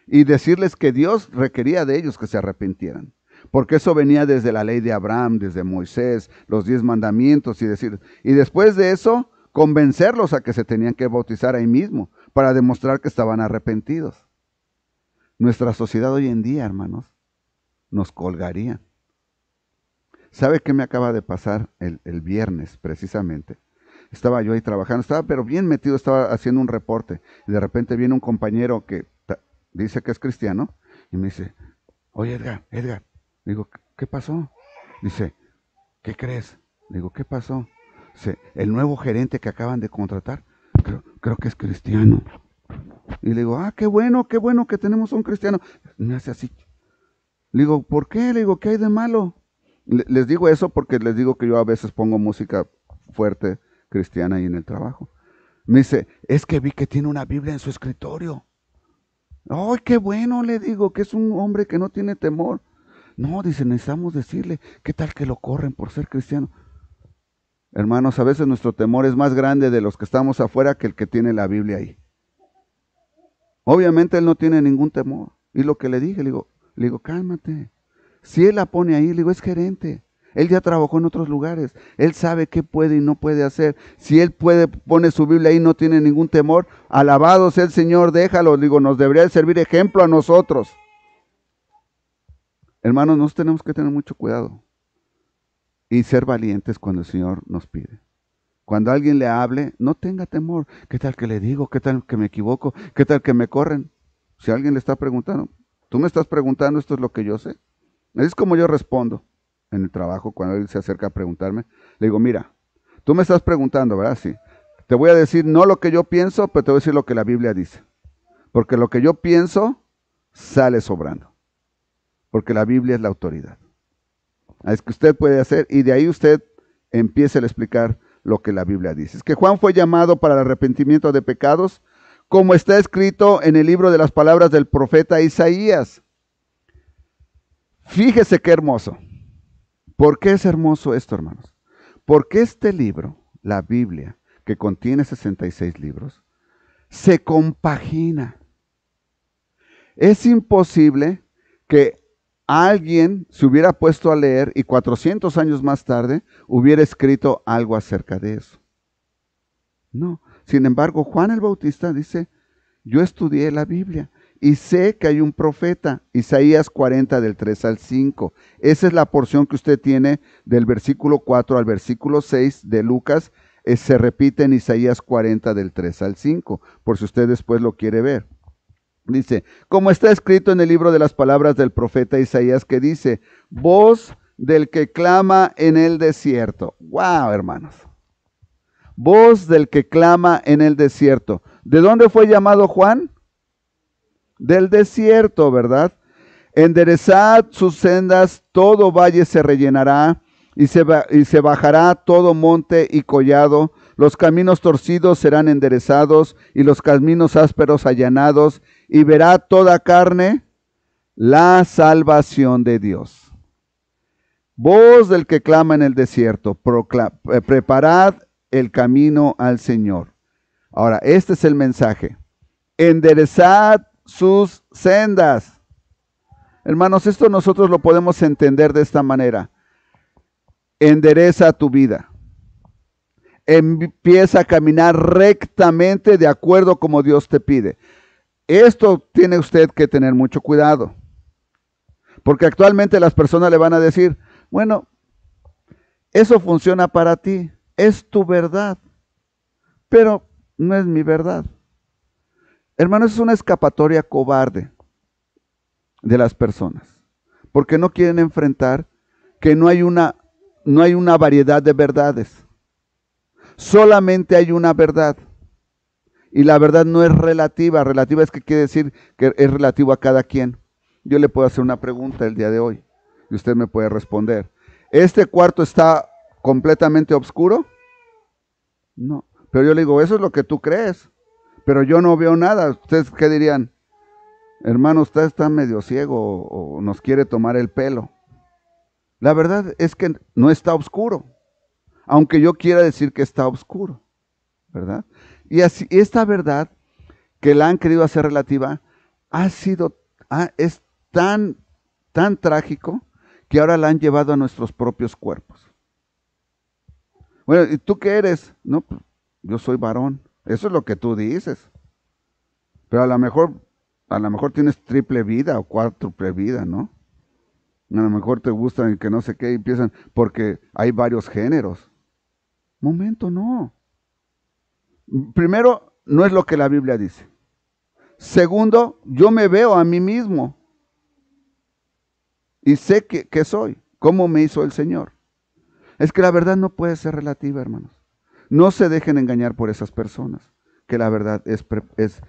y decirles que Dios requería de ellos que se arrepintieran. Porque eso venía desde la ley de Abraham, desde Moisés, los 10 mandamientos y después de eso, convencerlos a que se tenían que bautizar ahí mismo para demostrar que estaban arrepentidos. Nuestra sociedad hoy en día, hermanos, nos colgaría. ¿Sabe qué me acaba de pasar el viernes precisamente? Estaba yo ahí trabajando, estaba pero bien metido, estaba haciendo un reporte y de repente viene un compañero que dice que es cristiano y me dice, oye Edgar, digo, ¿qué pasó? Dice, ¿qué crees? Digo, ¿qué pasó? Dice, el nuevo gerente que acaban de contratar, creo que es cristiano. Y le digo, qué bueno que tenemos un cristiano. Me hace así. Le digo, ¿por qué? Le digo, ¿qué hay de malo? Les digo eso porque les digo que yo a veces pongo música fuerte cristiana ahí en el trabajo. Me dice, es que vi que tiene una Biblia en su escritorio. ¡Ay, qué bueno! Le digo, que es un hombre que no tiene temor. No, dice, necesitamos decirle, ¿qué tal que lo corren por ser cristiano? Hermanos, a veces nuestro temor es más grande de los que estamos afuera que el que tiene la Biblia ahí. Obviamente él no tiene ningún temor. Y lo que le dije, le digo, cálmate. Si él la pone ahí, le digo, es gerente. Él ya trabajó en otros lugares. Él sabe qué puede y no puede hacer. Si él pone su Biblia ahí, no tiene ningún temor. Alabado sea el Señor, déjalo. Digo, nos debería de servir ejemplo a nosotros. Hermanos, nos tenemos que tener mucho cuidado. Y ser valientes cuando el Señor nos pide. Cuando alguien le hable, no tenga temor. ¿Qué tal que le digo? ¿Qué tal que me equivoco? ¿Qué tal que me corren? Si alguien le está preguntando, tú me estás preguntando, esto es lo que yo sé. Es como yo respondo en el trabajo cuando él se acerca a preguntarme. Le digo, mira, tú me estás preguntando, ¿verdad? Sí. Te voy a decir no lo que yo pienso, pero te voy a decir lo que la Biblia dice. Porque lo que yo pienso sale sobrando. Porque la Biblia es la autoridad. Es que usted puede hacer y de ahí usted empiece a explicar lo que la Biblia dice. Es que Juan fue llamado para el arrepentimiento de pecados, como está escrito en el libro de las palabras del profeta Isaías. Fíjese qué hermoso. ¿Por qué es hermoso esto, hermanos? Porque este libro, la Biblia, que contiene 66 libros, se compagina. Es imposible que alguien se hubiera puesto a leer y 400 años más tarde hubiera escrito algo acerca de eso. No. Sin embargo, Juan el Bautista dice, yo estudié la Biblia y sé que hay un profeta. Isaías 40 del 3 al 5. Esa es la porción que usted tiene del versículo 4 al versículo 6 de Lucas. Se repite en Isaías 40 del 3 al 5, por si usted después lo quiere ver. Dice, como está escrito en el libro de las palabras del profeta Isaías, que dice, voz del que clama en el desierto. ¡Wow, hermanos! Voz del que clama en el desierto. ¿De dónde fue llamado Juan? Del desierto, ¿verdad? Enderezad sus sendas, todo valle se rellenará, y se bajará todo monte y collado. Los caminos torcidos serán enderezados, y los caminos ásperos allanados, y verá toda carne la salvación de Dios. Voz del que clama en el desierto, preparad el camino al Señor. Ahora, este es el mensaje. Enderezad sus sendas. Hermanos, esto nosotros lo podemos entender de esta manera. Endereza tu vida. Empieza a caminar rectamente de acuerdo como Dios te pide. Esto tiene usted que tener mucho cuidado. Porque actualmente las personas le van a decir, bueno, eso funciona para ti, es tu verdad, pero no es mi verdad. Hermanos, es una escapatoria cobarde de las personas, porque no quieren enfrentar que no hay una variedad de verdades. Solamente hay una verdad. Y la verdad no es relativa. Relativa es que quiere decir que es relativo a cada quien. Yo le puedo hacer una pregunta el día de hoy y usted me puede responder. ¿Este cuarto está completamente oscuro? No. Pero yo le digo, eso es lo que tú crees. Pero yo no veo nada. ¿Ustedes qué dirían? Hermano, usted está medio ciego o nos quiere tomar el pelo. La verdad es que no está oscuro. Aunque yo quiera decir que está oscuro. ¿Verdad? Y así, esta verdad que la han querido hacer relativa es tan trágico que ahora la han llevado a nuestros propios cuerpos. Bueno, ¿y tú qué eres? No, pues, yo soy varón. Eso es lo que tú dices. Pero a lo mejor tienes triple vida o cuádruple vida, ¿no? A lo mejor te gustan que no sé qué y empiezan porque hay varios géneros. Momento, no. Primero, no es lo que la Biblia dice. Segundo, yo me veo a mí mismo y sé que soy, cómo me hizo el Señor. Es que la verdad no puede ser relativa, hermanos. No se dejen engañar por esas personas, que la verdad es.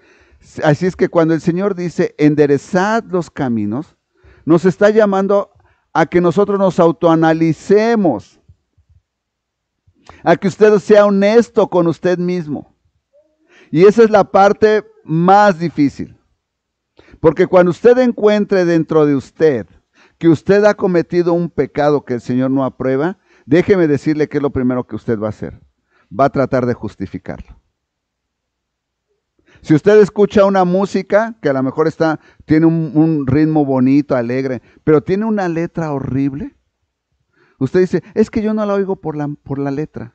Así es que cuando el Señor dice, enderezad los caminos, nos está llamando a que nosotros nos autoanalicemos, a que usted sea honesto con usted mismo. Y esa es la parte más difícil. Porque cuando usted encuentre dentro de usted que usted ha cometido un pecado que el Señor no aprueba, déjeme decirle que es lo primero que usted va a hacer. Va a tratar de justificarlo. Si usted escucha una música que a lo mejor tiene un ritmo bonito, alegre, pero tiene una letra horrible, usted dice, es que yo no la oigo por la letra.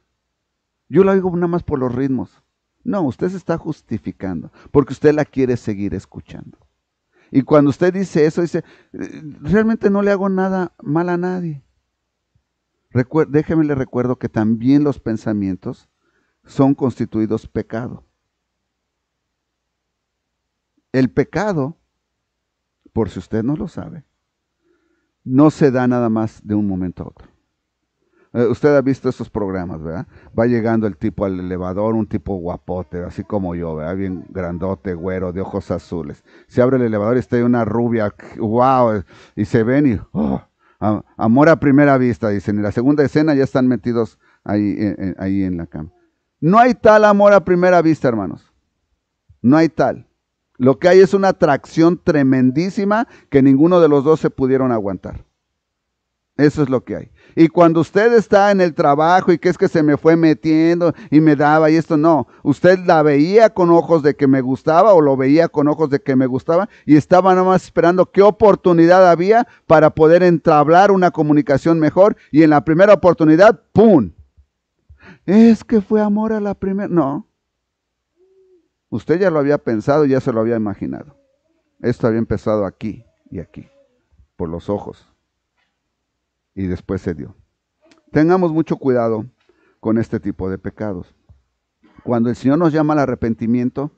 Yo la oigo nada más por los ritmos. No, usted se está justificando porque usted la quiere seguir escuchando. Y cuando usted dice eso, dice, realmente no le hago nada mal a nadie. Déjeme le recuerdo que también los pensamientos son constituidos pecado. El pecado, por si usted no lo sabe, no se da nada más de un momento a otro. Usted ha visto esos programas, ¿verdad? Va llegando el tipo al elevador, un tipo guapote, así como yo, ¿verdad? Bien grandote, güero, de ojos azules. Se abre el elevador y está ahí una rubia, wow, y se ven y, amor a primera vista, dicen. Y la segunda escena ya están metidos ahí en la cama. No hay tal amor a primera vista, hermanos. No hay tal. Lo que hay es una atracción tremendísima que ninguno de los dos se pudieron aguantar. Eso es lo que hay. Y cuando usted está en el trabajo y que es que se me fue metiendo y me daba y esto, no. Usted la veía con ojos de que me gustaba o lo veía con ojos de que me gustaba y estaba nada más esperando qué oportunidad había para poder entablar una comunicación mejor y en la primera oportunidad, ¡pum! Es que fue amor a la primera. No. Usted ya lo había pensado, ya se lo había imaginado. Esto había empezado aquí y aquí, por los ojos. Y después se dio. Tengamos mucho cuidado con este tipo de pecados. Cuando el Señor nos llama al arrepentimiento,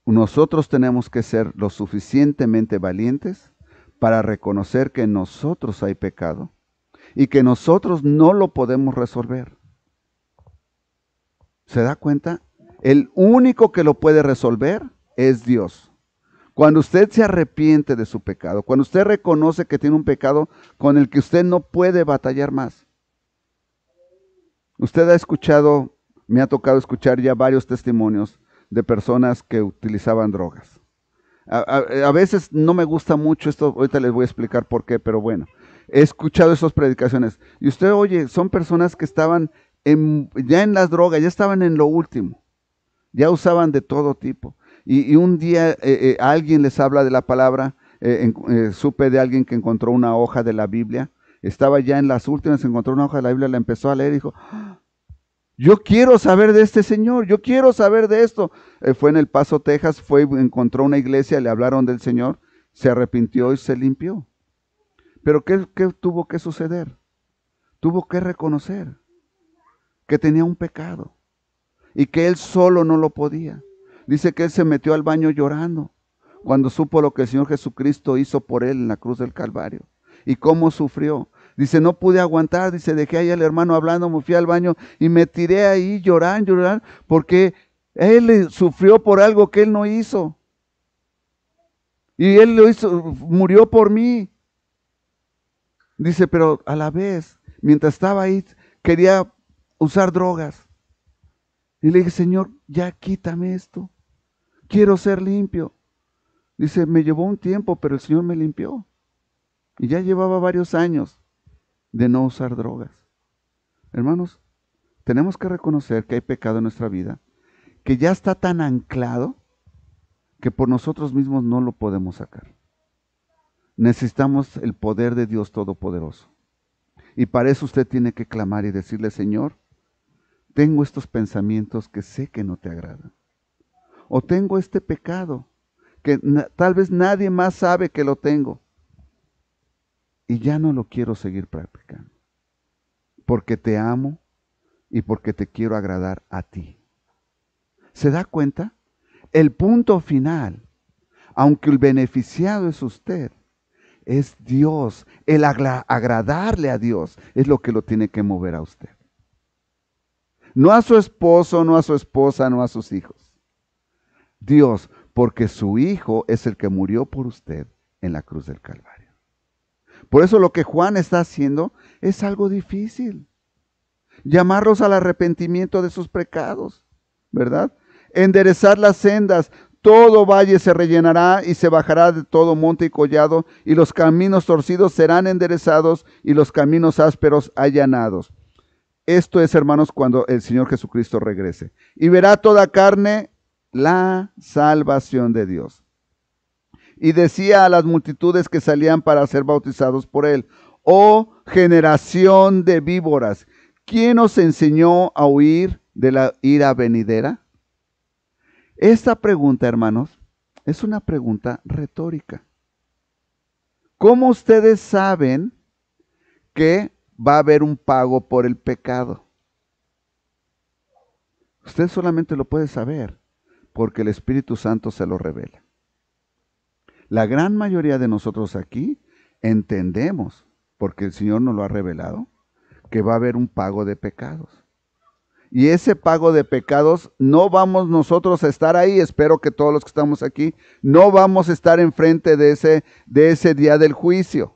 nosotros tenemos que ser lo suficientemente valientes para reconocer que en nosotros hay pecado y que nosotros no lo podemos resolver. ¿Se da cuenta? El único que lo puede resolver es Dios. Cuando usted se arrepiente de su pecado, cuando usted reconoce que tiene un pecado con el que usted no puede batallar más. Usted ha escuchado, me ha tocado escuchar ya varios testimonios de personas que utilizaban drogas. A veces no me gusta mucho esto, ahorita les voy a explicar por qué, pero bueno, he escuchado esas predicaciones. Y usted oye, son personas que estaban ya en las drogas, ya estaban en lo último, ya usaban de todo tipo. Y un día alguien les habla de la palabra, supe de alguien que encontró una hoja de la Biblia, estaba ya en las últimas, encontró una hoja de la Biblia, la empezó a leer y dijo, yo quiero saber de este Señor, yo quiero saber de esto. Fue en El Paso, Texas, encontró una iglesia, le hablaron del Señor, se arrepintió y se limpió. Pero ¿qué tuvo que suceder? Tuvo que reconocer que tenía un pecado y que él solo no lo podía. Dice que él se metió al baño llorando cuando supo lo que el Señor Jesucristo hizo por él en la cruz del Calvario y cómo sufrió. Dice, no pude aguantar, dice, dejé ahí al hermano hablando, me fui al baño y me tiré ahí llorar, porque él sufrió por algo que él no hizo. Y él lo hizo, murió por mí. Dice, pero a la vez, mientras estaba ahí, quería usar drogas. Y le dije, Señor, ya quítame esto. Quiero ser limpio. Dice, me llevó un tiempo, pero el Señor me limpió. Y ya llevaba varios años de no usar drogas. Hermanos, tenemos que reconocer que hay pecado en nuestra vida, que ya está tan anclado que por nosotros mismos no lo podemos sacar. Necesitamos el poder de Dios Todopoderoso. Y para eso usted tiene que clamar y decirle, Señor, tengo estos pensamientos que sé que no te agradan. O tengo este pecado que tal vez nadie más sabe que lo tengo. Y ya no lo quiero seguir practicando. Porque te amo y porque te quiero agradar a ti. ¿Se da cuenta? El punto final, aunque el beneficiado es usted, es Dios. El agradarle a Dios es lo que lo tiene que mover a usted. No a su esposo, no a su esposa, no a sus hijos. Dios, porque su Hijo es el que murió por usted en la cruz del Calvario. Por eso lo que Juan está haciendo es algo difícil. Llamarlos al arrepentimiento de sus pecados, ¿verdad? Enderezar las sendas. Todo valle se rellenará y se bajará de todo monte y collado, y los caminos torcidos serán enderezados y los caminos ásperos allanados. Esto es, hermanos, cuando el Señor Jesucristo regrese. Y verá toda carne la salvación de Dios. Y decía a las multitudes que salían para ser bautizados por él, oh generación de víboras, ¿quién os enseñó a huir de la ira venidera? Esta pregunta, hermanos, es una pregunta retórica. ¿Cómo ustedes saben que va a haber un pago por el pecado? Usted solamente lo puede saber porque el Espíritu Santo se lo revela. La gran mayoría de nosotros aquí entendemos, porque el Señor nos lo ha revelado, que va a haber un pago de pecados. Y ese pago de pecados no vamos nosotros a estar ahí, espero que todos los que estamos aquí, no vamos a estar enfrente de ese día del juicio.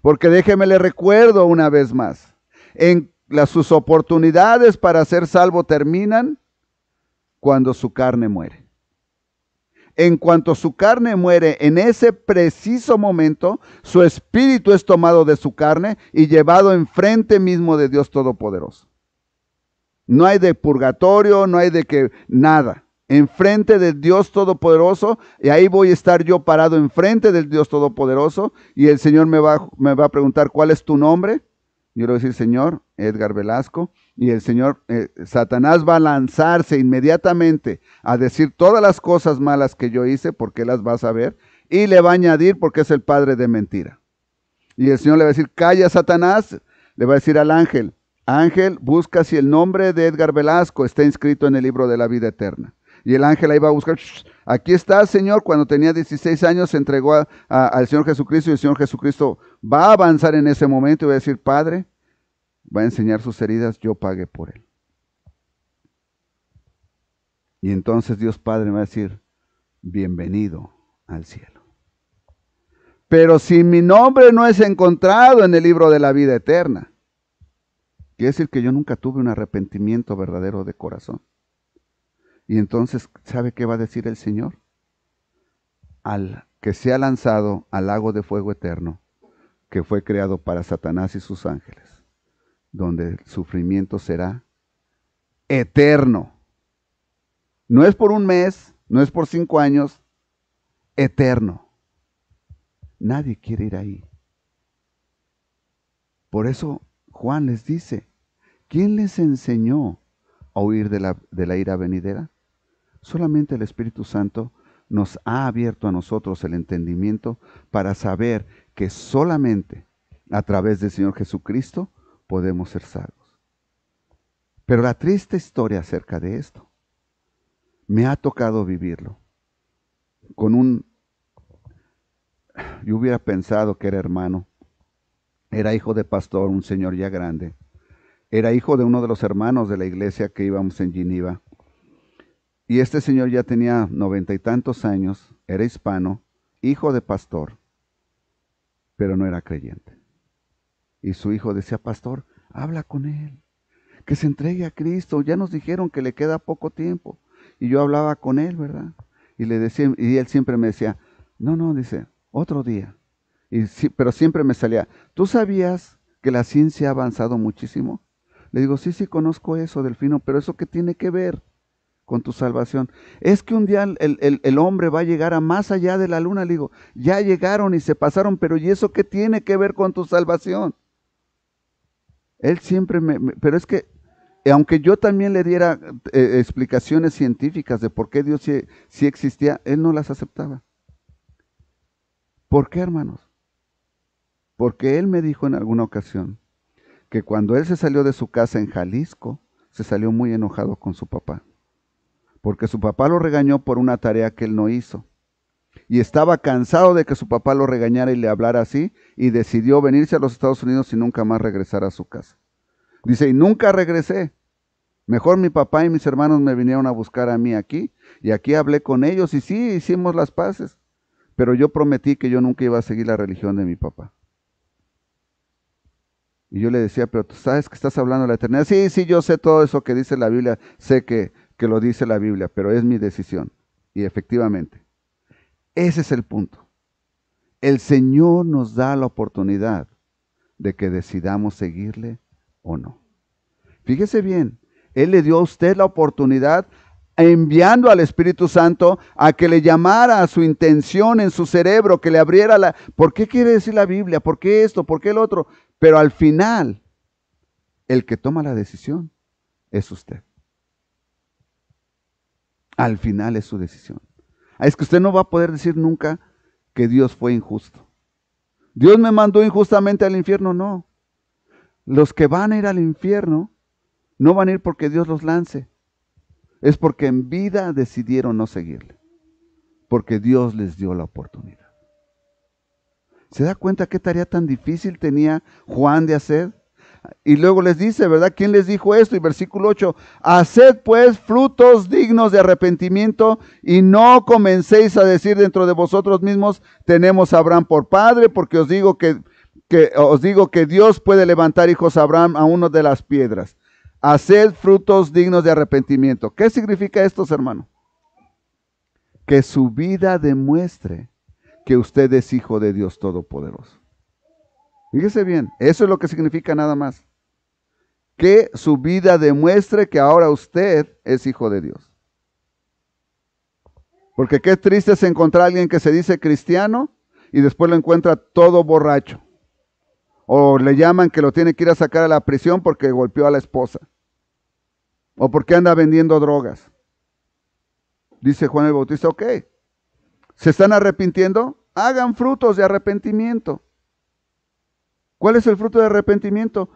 Porque déjeme le recuerdo una vez más, sus oportunidades para ser salvo terminan cuando su carne muere. En cuanto su carne muere, en ese preciso momento, su espíritu es tomado de su carne y llevado enfrente mismo de Dios Todopoderoso. No hay de purgatorio, no hay de que nada. Enfrente del Dios Todopoderoso, y ahí voy a estar yo parado enfrente del Dios Todopoderoso, y el Señor me va a preguntar, ¿cuál es tu nombre? Yo le voy a decir, Señor, Edgar Velasco, Y el Señor, Satanás va a lanzarse inmediatamente a decir todas las cosas malas que yo hice, porque él las va a saber, y le va a añadir porque es el padre de mentira. Y el Señor le va a decir, calla Satanás, le va a decir al ángel, ángel, busca si el nombre de Edgar Velasco está inscrito en el libro de la vida eterna. Y el ángel ahí va a buscar, aquí está, Señor, cuando tenía 16 años se entregó al Señor Jesucristo, y el Señor Jesucristo va a avanzar en ese momento y va a decir, Padre, va a enseñar sus heridas, yo pagué por él. Y entonces Dios Padre va a decir, bienvenido al cielo. Pero si mi nombre no es encontrado en el libro de la vida eterna, quiere decir que yo nunca tuve un arrepentimiento verdadero de corazón. Y entonces, ¿sabe qué va a decir el Señor? Al que sea lanzado al lago de fuego eterno, que fue creado para Satanás y sus ángeles, donde el sufrimiento será eterno. No es por un mes, no es por 5 años, eterno. Nadie quiere ir ahí. Por eso Juan les dice, ¿quién les enseñó a huir de la ira venidera? Solamente el Espíritu Santo nos ha abierto a nosotros el entendimiento para saber que solamente a través del Señor Jesucristo podemos ser salvos. Pero la triste historia acerca de esto, me ha tocado vivirlo. Yo hubiera pensado que era hermano, era hijo de pastor, un señor ya grande, era hijo de uno de los hermanos de la iglesia que íbamos en Geneva. Y este señor ya tenía 90 y tantos años, era hispano, hijo de pastor, pero no era creyente. Y su hijo decía, pastor, habla con él, que se entregue a Cristo, ya nos dijeron que le queda poco tiempo. Y yo hablaba con él, ¿verdad? Y le decía, y él siempre me decía, no, dice, otro día. Pero siempre me salía, ¿tú sabías que la ciencia ha avanzado muchísimo? Le digo, sí, conozco eso, Delfino, pero ¿eso qué tiene que ver con tu salvación? Es que un día el hombre va a llegar a más allá de la luna. Le digo, ya llegaron y se pasaron, pero ¿y eso qué tiene que ver con tu salvación? Él siempre pero es que, aunque yo también le diera explicaciones científicas de por qué Dios sí existía, él no las aceptaba. ¿Por qué, hermanos? Porque él me dijo en alguna ocasión que cuando él se salió de su casa en Jalisco, se salió muy enojado con su papá, porque su papá lo regañó por una tarea que él no hizo. Y estaba cansado de que su papá lo regañara y le hablara así, y decidió venirse a los Estados Unidos y nunca más regresar a su casa. Dice, y nunca regresé. Mejor mi papá y mis hermanos me vinieron a buscar a mí aquí, y aquí hablé con ellos, y sí, hicimos las paces. Pero yo prometí que yo nunca iba a seguir la religión de mi papá. Y yo le decía, pero tú sabes que estás hablando de la eternidad. Sí, yo sé todo eso que dice la Biblia, sé que lo dice la Biblia, pero es mi decisión. Y efectivamente, ese es el punto. El Señor nos da la oportunidad de que decidamos seguirle o no. Fíjese bien, Él le dio a usted la oportunidad enviando al Espíritu Santo a que le llamara a su intención en su cerebro, que le abriera ¿por qué quiere decir la Biblia? ¿Por qué esto? ¿Por qué el otro? Pero al final, el que toma la decisión es usted. Al final es su decisión. Es que usted no va a poder decir nunca que Dios fue injusto. Dios me mandó injustamente al infierno, no. Los que van a ir al infierno no van a ir porque Dios los lance. Es porque en vida decidieron no seguirle. Porque Dios les dio la oportunidad. ¿Se da cuenta qué tarea tan difícil tenía Juan de hacer? Y luego les dice, ¿verdad? ¿Quién les dijo esto? Y versículo 8, haced pues frutos dignos de arrepentimiento y no comencéis a decir dentro de vosotros mismos, tenemos a Abraham por padre, porque os digo que Dios puede levantar hijos a Abraham a uno de las piedras. Haced frutos dignos de arrepentimiento. ¿Qué significa esto, hermano? Que su vida demuestre que usted es hijo de Dios Todopoderoso. Fíjese bien, eso es lo que significa nada más. Que su vida demuestre que ahora usted es hijo de Dios. Porque qué triste es encontrar a alguien que se dice cristiano y después lo encuentra todo borracho. O le llaman que lo tiene que ir a sacar a la prisión porque golpeó a la esposa. ¿O por qué anda vendiendo drogas? Dice Juan el Bautista, ok, ¿se están arrepintiendo? Hagan frutos de arrepentimiento. ¿Cuál es el fruto de arrepentimiento?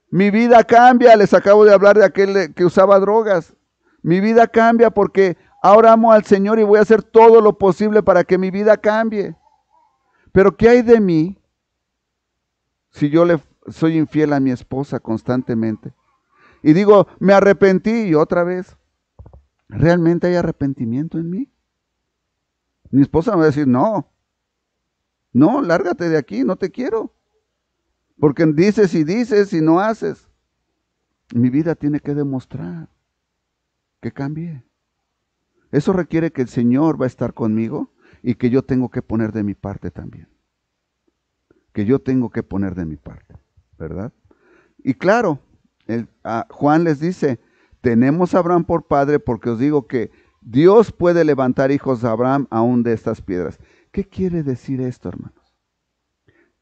Mi vida cambia, les acabo de hablar de aquel que usaba drogas. Mi vida cambia porque ahora amo al Señor y voy a hacer todo lo posible para que mi vida cambie. Pero ¿qué hay de mí si yo le soy infiel a mi esposa constantemente? Y digo, me arrepentí y otra vez. ¿Realmente hay arrepentimiento en mí? Mi esposa me va a decir, no, lárgate de aquí, no te quiero. Porque dices y no haces. Mi vida tiene que demostrar que cambié. Eso requiere que el Señor va a estar conmigo y que yo tengo que poner de mi parte también. Que yo tengo que poner de mi parte, ¿verdad? Y claro, Juan les dice, tenemos a Abraham por padre porque os digo que Dios puede levantar hijos de Abraham aún de estas piedras. ¿Qué quiere decir esto, hermanos?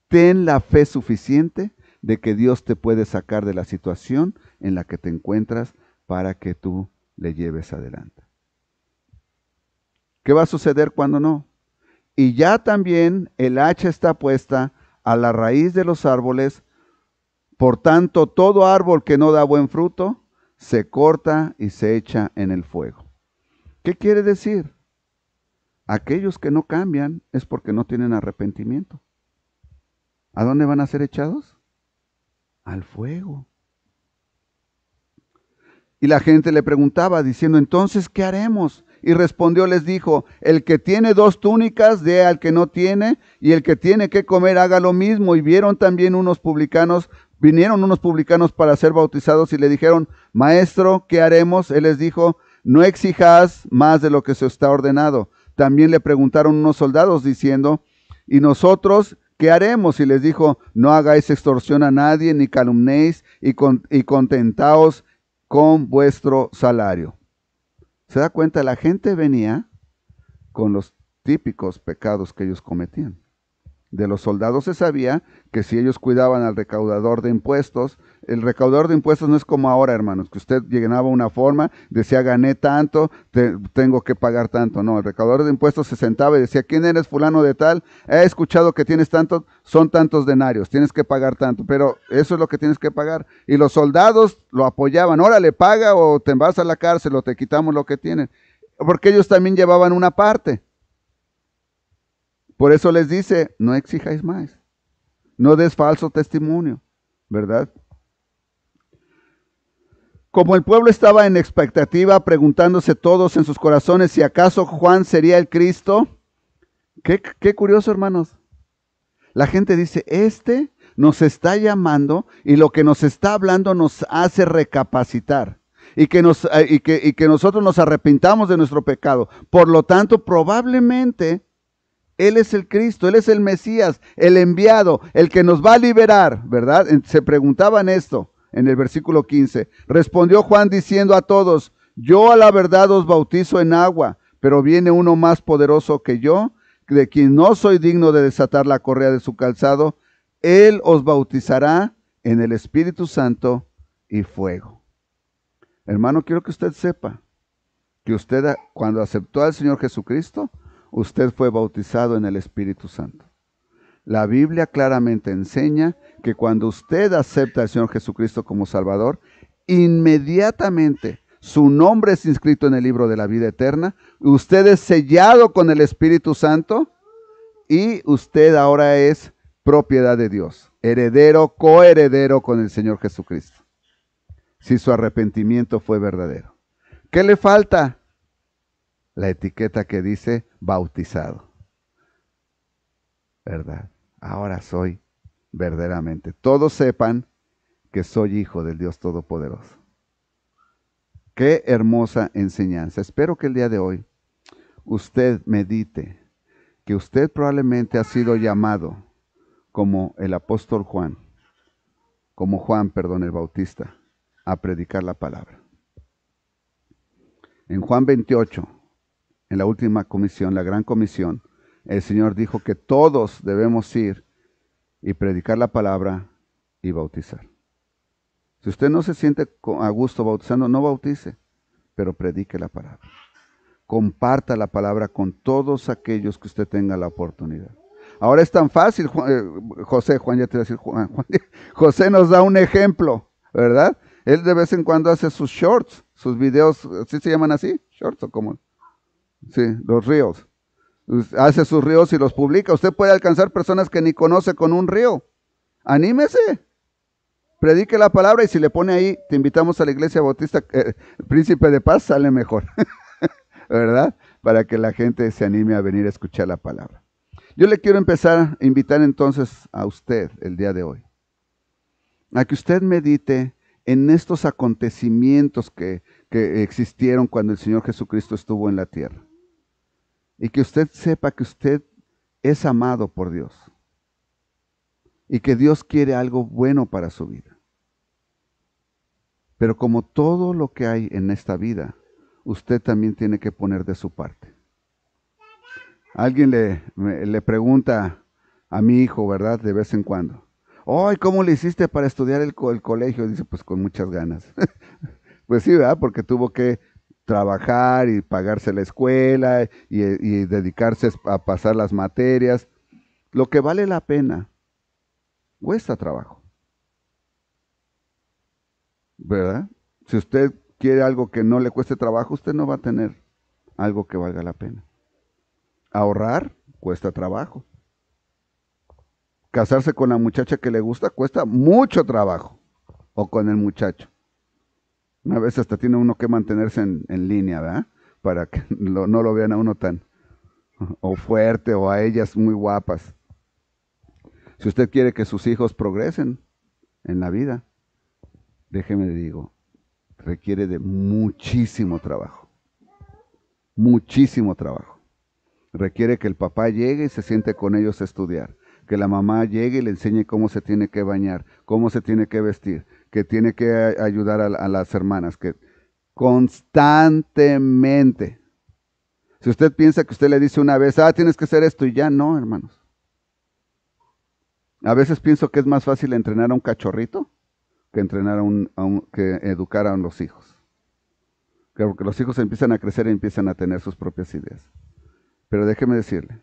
Ten la fe suficiente de que Dios te puede sacar de la situación en la que te encuentras para que tú le lleves adelante. ¿Qué va a suceder cuando no? Y ya también el hacha está puesta a la raíz de los árboles, por tanto todo árbol que no da buen fruto se corta y se echa en el fuego. ¿Qué quiere decir? Aquellos que no cambian es porque no tienen arrepentimiento. ¿A dónde van a ser echados? Al fuego. Y la gente le preguntaba diciendo, entonces, ¿qué haremos? Y respondió, les dijo, el que tiene 2 túnicas, dé al que no tiene, y el que tiene que comer, haga lo mismo. Y vinieron unos publicanos para ser bautizados y le dijeron, maestro, ¿qué haremos? Él les dijo, no exijas más de lo que se está ordenado. También le preguntaron unos soldados diciendo, ¿y nosotros qué haremos? Y les dijo, no hagáis extorsión a nadie, ni calumnéis, y contentaos con vuestro salario. ¿Se da cuenta? La gente venía con los típicos pecados que ellos cometían. De los soldados se sabía que si ellos cuidaban al recaudador de impuestos, el recaudador de impuestos no es como ahora, hermanos, que usted llenaba una forma, decía gané tanto, tengo que pagar tanto. No, el recaudador de impuestos se sentaba y decía, ¿quién eres fulano de tal? He escuchado que tienes tanto, son tantos denarios, tienes que pagar tanto, pero eso es lo que tienes que pagar. Y los soldados lo apoyaban, órale, paga o te vas a la cárcel o te quitamos lo que tienen, porque ellos también llevaban una parte. Por eso les dice, no exijáis más, no des falso testimonio, ¿verdad? Como el pueblo estaba en expectativa, preguntándose todos en sus corazones si acaso Juan sería el Cristo. Qué curioso, hermanos. La gente dice, nos está llamando y lo que nos está hablando nos hace recapacitar. Y que nosotros nos arrepintamos de nuestro pecado. Por lo tanto, probablemente Él es el Cristo, Él es el Mesías, el enviado, el que nos va a liberar, ¿verdad? Se preguntaban esto en el versículo 15. Respondió Juan diciendo a todos, yo a la verdad os bautizo en agua, pero viene uno más poderoso que yo, de quien no soy digno de desatar la correa de su calzado. Él os bautizará en el Espíritu Santo y fuego. Hermano, quiero que usted sepa que usted, cuando aceptó al Señor Jesucristo, usted fue bautizado en el Espíritu Santo. La Biblia claramente enseña que cuando usted acepta al Señor Jesucristo como Salvador, inmediatamente su nombre es inscrito en el libro de la vida eterna, usted es sellado con el Espíritu Santo y usted ahora es propiedad de Dios, heredero, coheredero con el Señor Jesucristo, si su arrepentimiento fue verdadero. ¿Qué le falta? La etiqueta que dice bautizado, ¿verdad? Ahora soy verdaderamente. Todos sepan que soy hijo del Dios Todopoderoso. Qué hermosa enseñanza. Espero que el día de hoy usted medite que usted probablemente ha sido llamado como el apóstol Juan, el Bautista, a predicar la palabra. En Juan 28, en la última comisión, la gran comisión, el Señor dijo que todos debemos ir y predicar la palabra y bautizar. Si usted no se siente a gusto bautizando, no bautice, pero predique la palabra. Comparta la palabra con todos aquellos que usted tenga la oportunidad. Ahora es tan fácil, José ya te iba a decir, José nos da un ejemplo, ¿verdad? Él de vez en cuando hace sus shorts, sus videos, ¿sí se llaman así? ¿Shorts o cómo? Sí, los reels. Hace sus reels y los publica. Usted puede alcanzar personas que ni conoce con un reel. Anímese. Predique la palabra y si le pone ahí, te invitamos a la iglesia bautista Príncipe de Paz, sale mejor, ¿verdad? Para que la gente se anime a venir a escuchar la palabra. Yo le quiero empezar a invitar entonces a usted el día de hoy, a que usted medite en estos acontecimientos que existieron cuando el Señor Jesucristo estuvo en la tierra. Y que usted sepa que usted es amado por Dios. Y que Dios quiere algo bueno para su vida. Pero como todo lo que hay en esta vida, usted también tiene que poner de su parte. Alguien le pregunta a mi hijo, ¿verdad? De vez en cuando. ¡Ay, cómo le hiciste para estudiar el colegio! Dice, pues con muchas ganas. Pues sí, ¿verdad? Porque tuvo que trabajar y pagarse la escuela y dedicarse a pasar las materias. Lo que vale la pena cuesta trabajo, ¿verdad? Si usted quiere algo que no le cueste trabajo, usted no va a tener algo que valga la pena. Ahorrar cuesta trabajo. Casarse con la muchacha que le gusta cuesta mucho trabajo, o con el muchacho. Una vez hasta tiene uno que mantenerse en línea, ¿verdad? Para que no lo vean a uno tan o fuerte o a ellas muy guapas. Si usted quiere que sus hijos progresen en la vida, déjeme le digo, requiere de muchísimo trabajo. Muchísimo trabajo. Requiere que el papá llegue y se siente con ellos a estudiar. Que la mamá llegue y le enseñe cómo se tiene que bañar, cómo se tiene que vestir, que tiene que ayudar a las hermanas, que constantemente. Si usted piensa que usted le dice una vez, tienes que hacer esto y ya, no, hermanos. A veces pienso que es más fácil entrenar a un cachorrito que entrenar que educar a los hijos. Porque los hijos empiezan a crecer y empiezan a tener sus propias ideas. Pero déjeme decirle,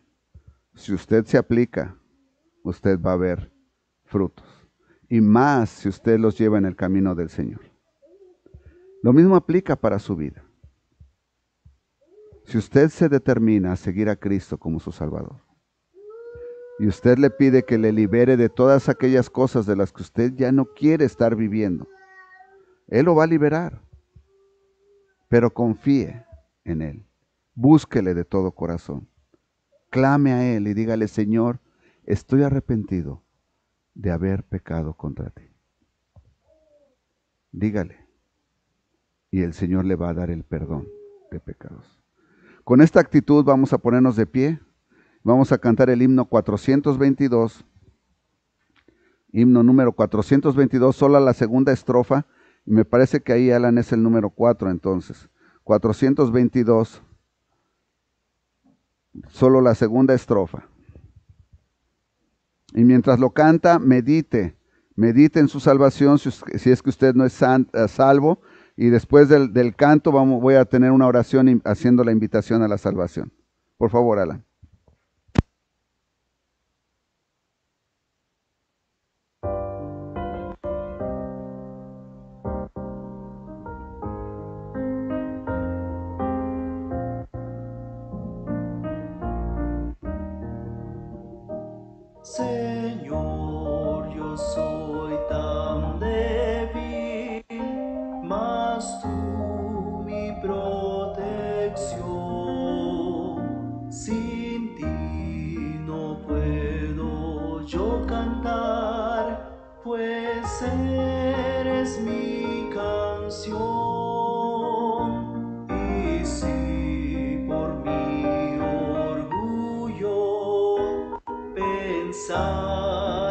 si usted se aplica, usted va a ver frutos. Y más si usted los lleva en el camino del Señor. Lo mismo aplica para su vida. Si usted se determina a seguir a Cristo como su Salvador, y usted le pide que le libere de todas aquellas cosas de las que usted ya no quiere estar viviendo, Él lo va a liberar. Pero confíe en Él. Búsquele de todo corazón. Clame a Él y dígale, Señor, estoy arrepentido de haber pecado contra ti. Dígale. Y el Señor le va a dar el perdón de pecados. Con esta actitud vamos a ponernos de pie. Vamos a cantar el himno 422. Himno número 422, solo la segunda estrofa. Y me parece que ahí, Alan, es el número 4 entonces. 422, solo la segunda estrofa. Y mientras lo canta, medite en su salvación, si es que usted no es salvo. Y después del canto voy a tener una oración haciendo la invitación a la salvación. Por favor, Alan. Señor, yo soy tan débil, mas tú mi protección. Sin ti no puedo yo cantar, pues eres mi canción. Y si por mi orgullo pensar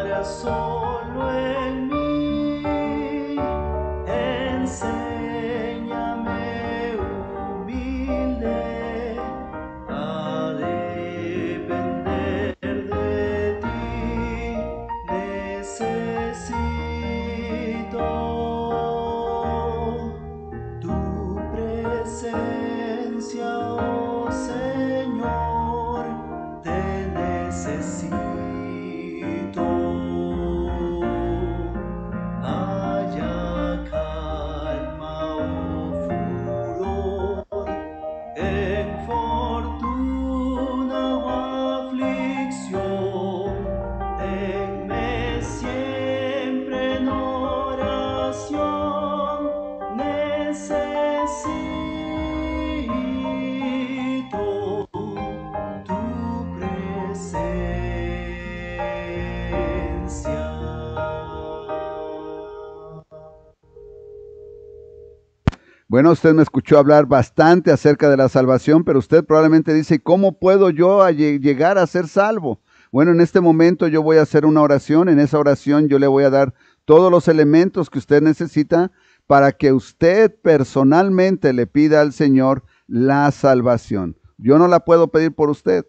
Bueno, usted me escuchó hablar bastante acerca de la salvación, pero usted probablemente dice, ¿cómo puedo yo llegar a ser salvo? Bueno, en este momento yo voy a hacer una oración. En esa oración yo le voy a dar todos los elementos que usted necesita para que usted personalmente le pida al Señor la salvación. Yo no la puedo pedir por usted.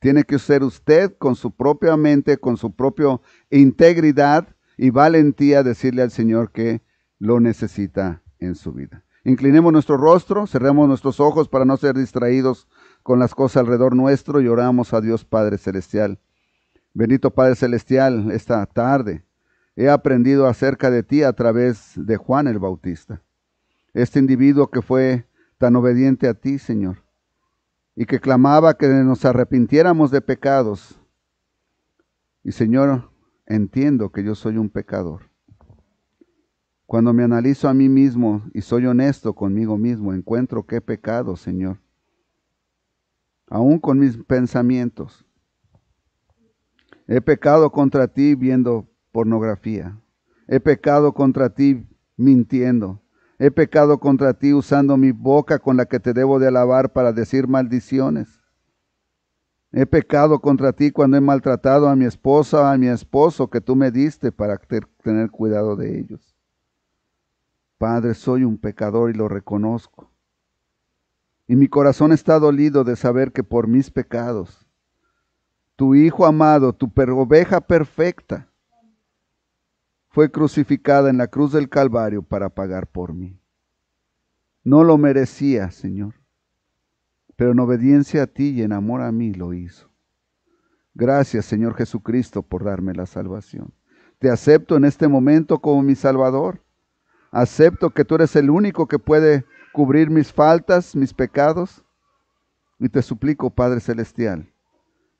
Tiene que ser usted con su propia mente, con su propia integridad y valentía decirle al Señor que lo necesita en su vida. Inclinemos nuestro rostro, cerremos nuestros ojos para no ser distraídos con las cosas alrededor nuestro y oramos a Dios Padre Celestial. Bendito Padre Celestial, esta tarde he aprendido acerca de ti a través de Juan el Bautista. Este individuo que fue tan obediente a ti, Señor, y que clamaba que nos arrepintiéramos de pecados. Y Señor, entiendo que yo soy un pecador. Cuando me analizo a mí mismo y soy honesto conmigo mismo, encuentro que he pecado, Señor. Aún con mis pensamientos. He pecado contra ti viendo pornografía. He pecado contra ti mintiendo. He pecado contra ti usando mi boca con la que te debo de alabar para decir maldiciones. He pecado contra ti cuando he maltratado a mi esposa, a mi esposo que tú me diste para tener cuidado de ellos. Padre, soy un pecador y lo reconozco. Y mi corazón está dolido de saber que por mis pecados, tu Hijo amado, tu oveja perfecta, fue crucificada en la cruz del Calvario para pagar por mí. No lo merecía, Señor, pero en obediencia a ti y en amor a mí lo hizo. Gracias, Señor Jesucristo, por darme la salvación. Te acepto en este momento como mi Salvador. Acepto que tú eres el único que puede cubrir mis faltas, mis pecados. Y te suplico, Padre Celestial,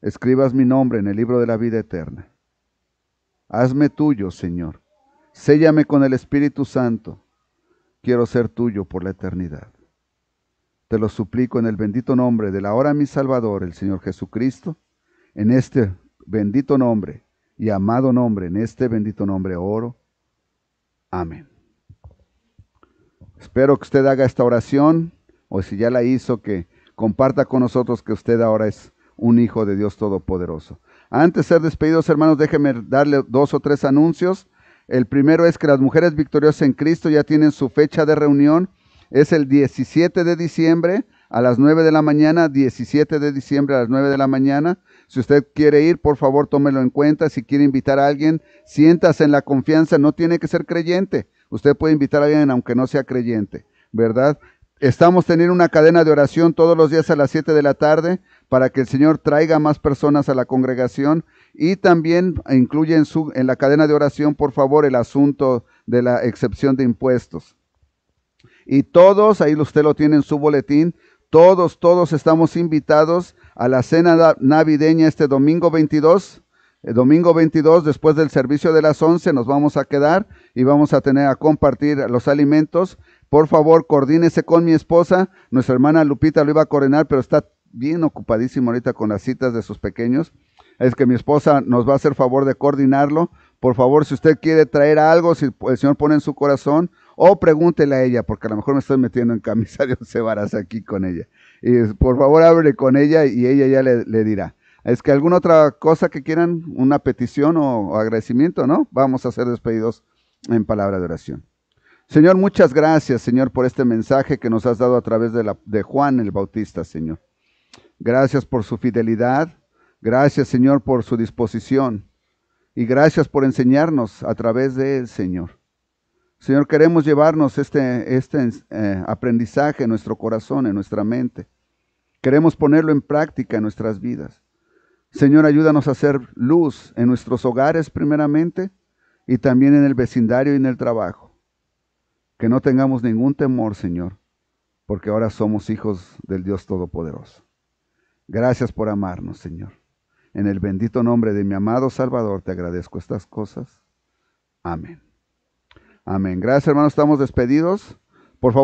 escribas mi nombre en el libro de la vida eterna. Hazme tuyo, Señor. Séllame con el Espíritu Santo. Quiero ser tuyo por la eternidad. Te lo suplico en el bendito nombre del ahora mi Salvador, el Señor Jesucristo. En este bendito nombre y amado nombre, en este bendito nombre oro. Amén. Espero que usted haga esta oración, o si ya la hizo, que comparta con nosotros que usted ahora es un hijo de Dios Todopoderoso. Antes de ser despedidos, hermanos, déjenme darle 2 o 3 anuncios. El primero es que las mujeres victoriosas en Cristo ya tienen su fecha de reunión. Es el 17 de diciembre a las 9 de la mañana, 17 de diciembre a las 9 de la mañana. Si usted quiere ir, por favor, tómelo en cuenta. Si quiere invitar a alguien, siéntase en la confianza, no tiene que ser creyente. Usted puede invitar a alguien aunque no sea creyente, ¿verdad? Estamos teniendo una cadena de oración todos los días a las 7 de la tarde para que el Señor traiga más personas a la congregación y también incluye en la cadena de oración, por favor, el asunto de la excepción de impuestos. Y todos, ahí usted lo tiene en su boletín, todos estamos invitados a la cena navideña este domingo 22. El domingo 22, después del servicio de las 11, nos vamos a quedar y vamos a compartir los alimentos. Por favor, coordínese con mi esposa. Nuestra hermana Lupita lo iba a coordinar, pero está bien ocupadísima ahorita con las citas de sus pequeños. Es que mi esposa nos va a hacer favor de coordinarlo. Por favor, si usted quiere traer algo, si el Señor pone en su corazón, o pregúntele a ella, porque a lo mejor me estoy metiendo en camisa de 11 varas aquí con ella. Y por favor, háblele con ella y ella ya le dirá. Es que alguna otra cosa que quieran, una petición o agradecimiento, ¿no? Vamos a ser despedidos en palabra de oración. Señor, muchas gracias, Señor, por este mensaje que nos has dado a través de Juan el Bautista, Señor. Gracias por su fidelidad. Gracias, Señor, por su disposición. Y gracias por enseñarnos a través de él, Señor. Señor, queremos llevarnos este aprendizaje en nuestro corazón, en nuestra mente. Queremos ponerlo en práctica en nuestras vidas. Señor, ayúdanos a hacer luz en nuestros hogares primeramente y también en el vecindario y en el trabajo. Que no tengamos ningún temor, Señor, porque ahora somos hijos del Dios Todopoderoso. Gracias por amarnos, Señor. En el bendito nombre de mi amado Salvador te agradezco estas cosas. Amén. Amén. Gracias, hermanos. Estamos despedidos. Por favor.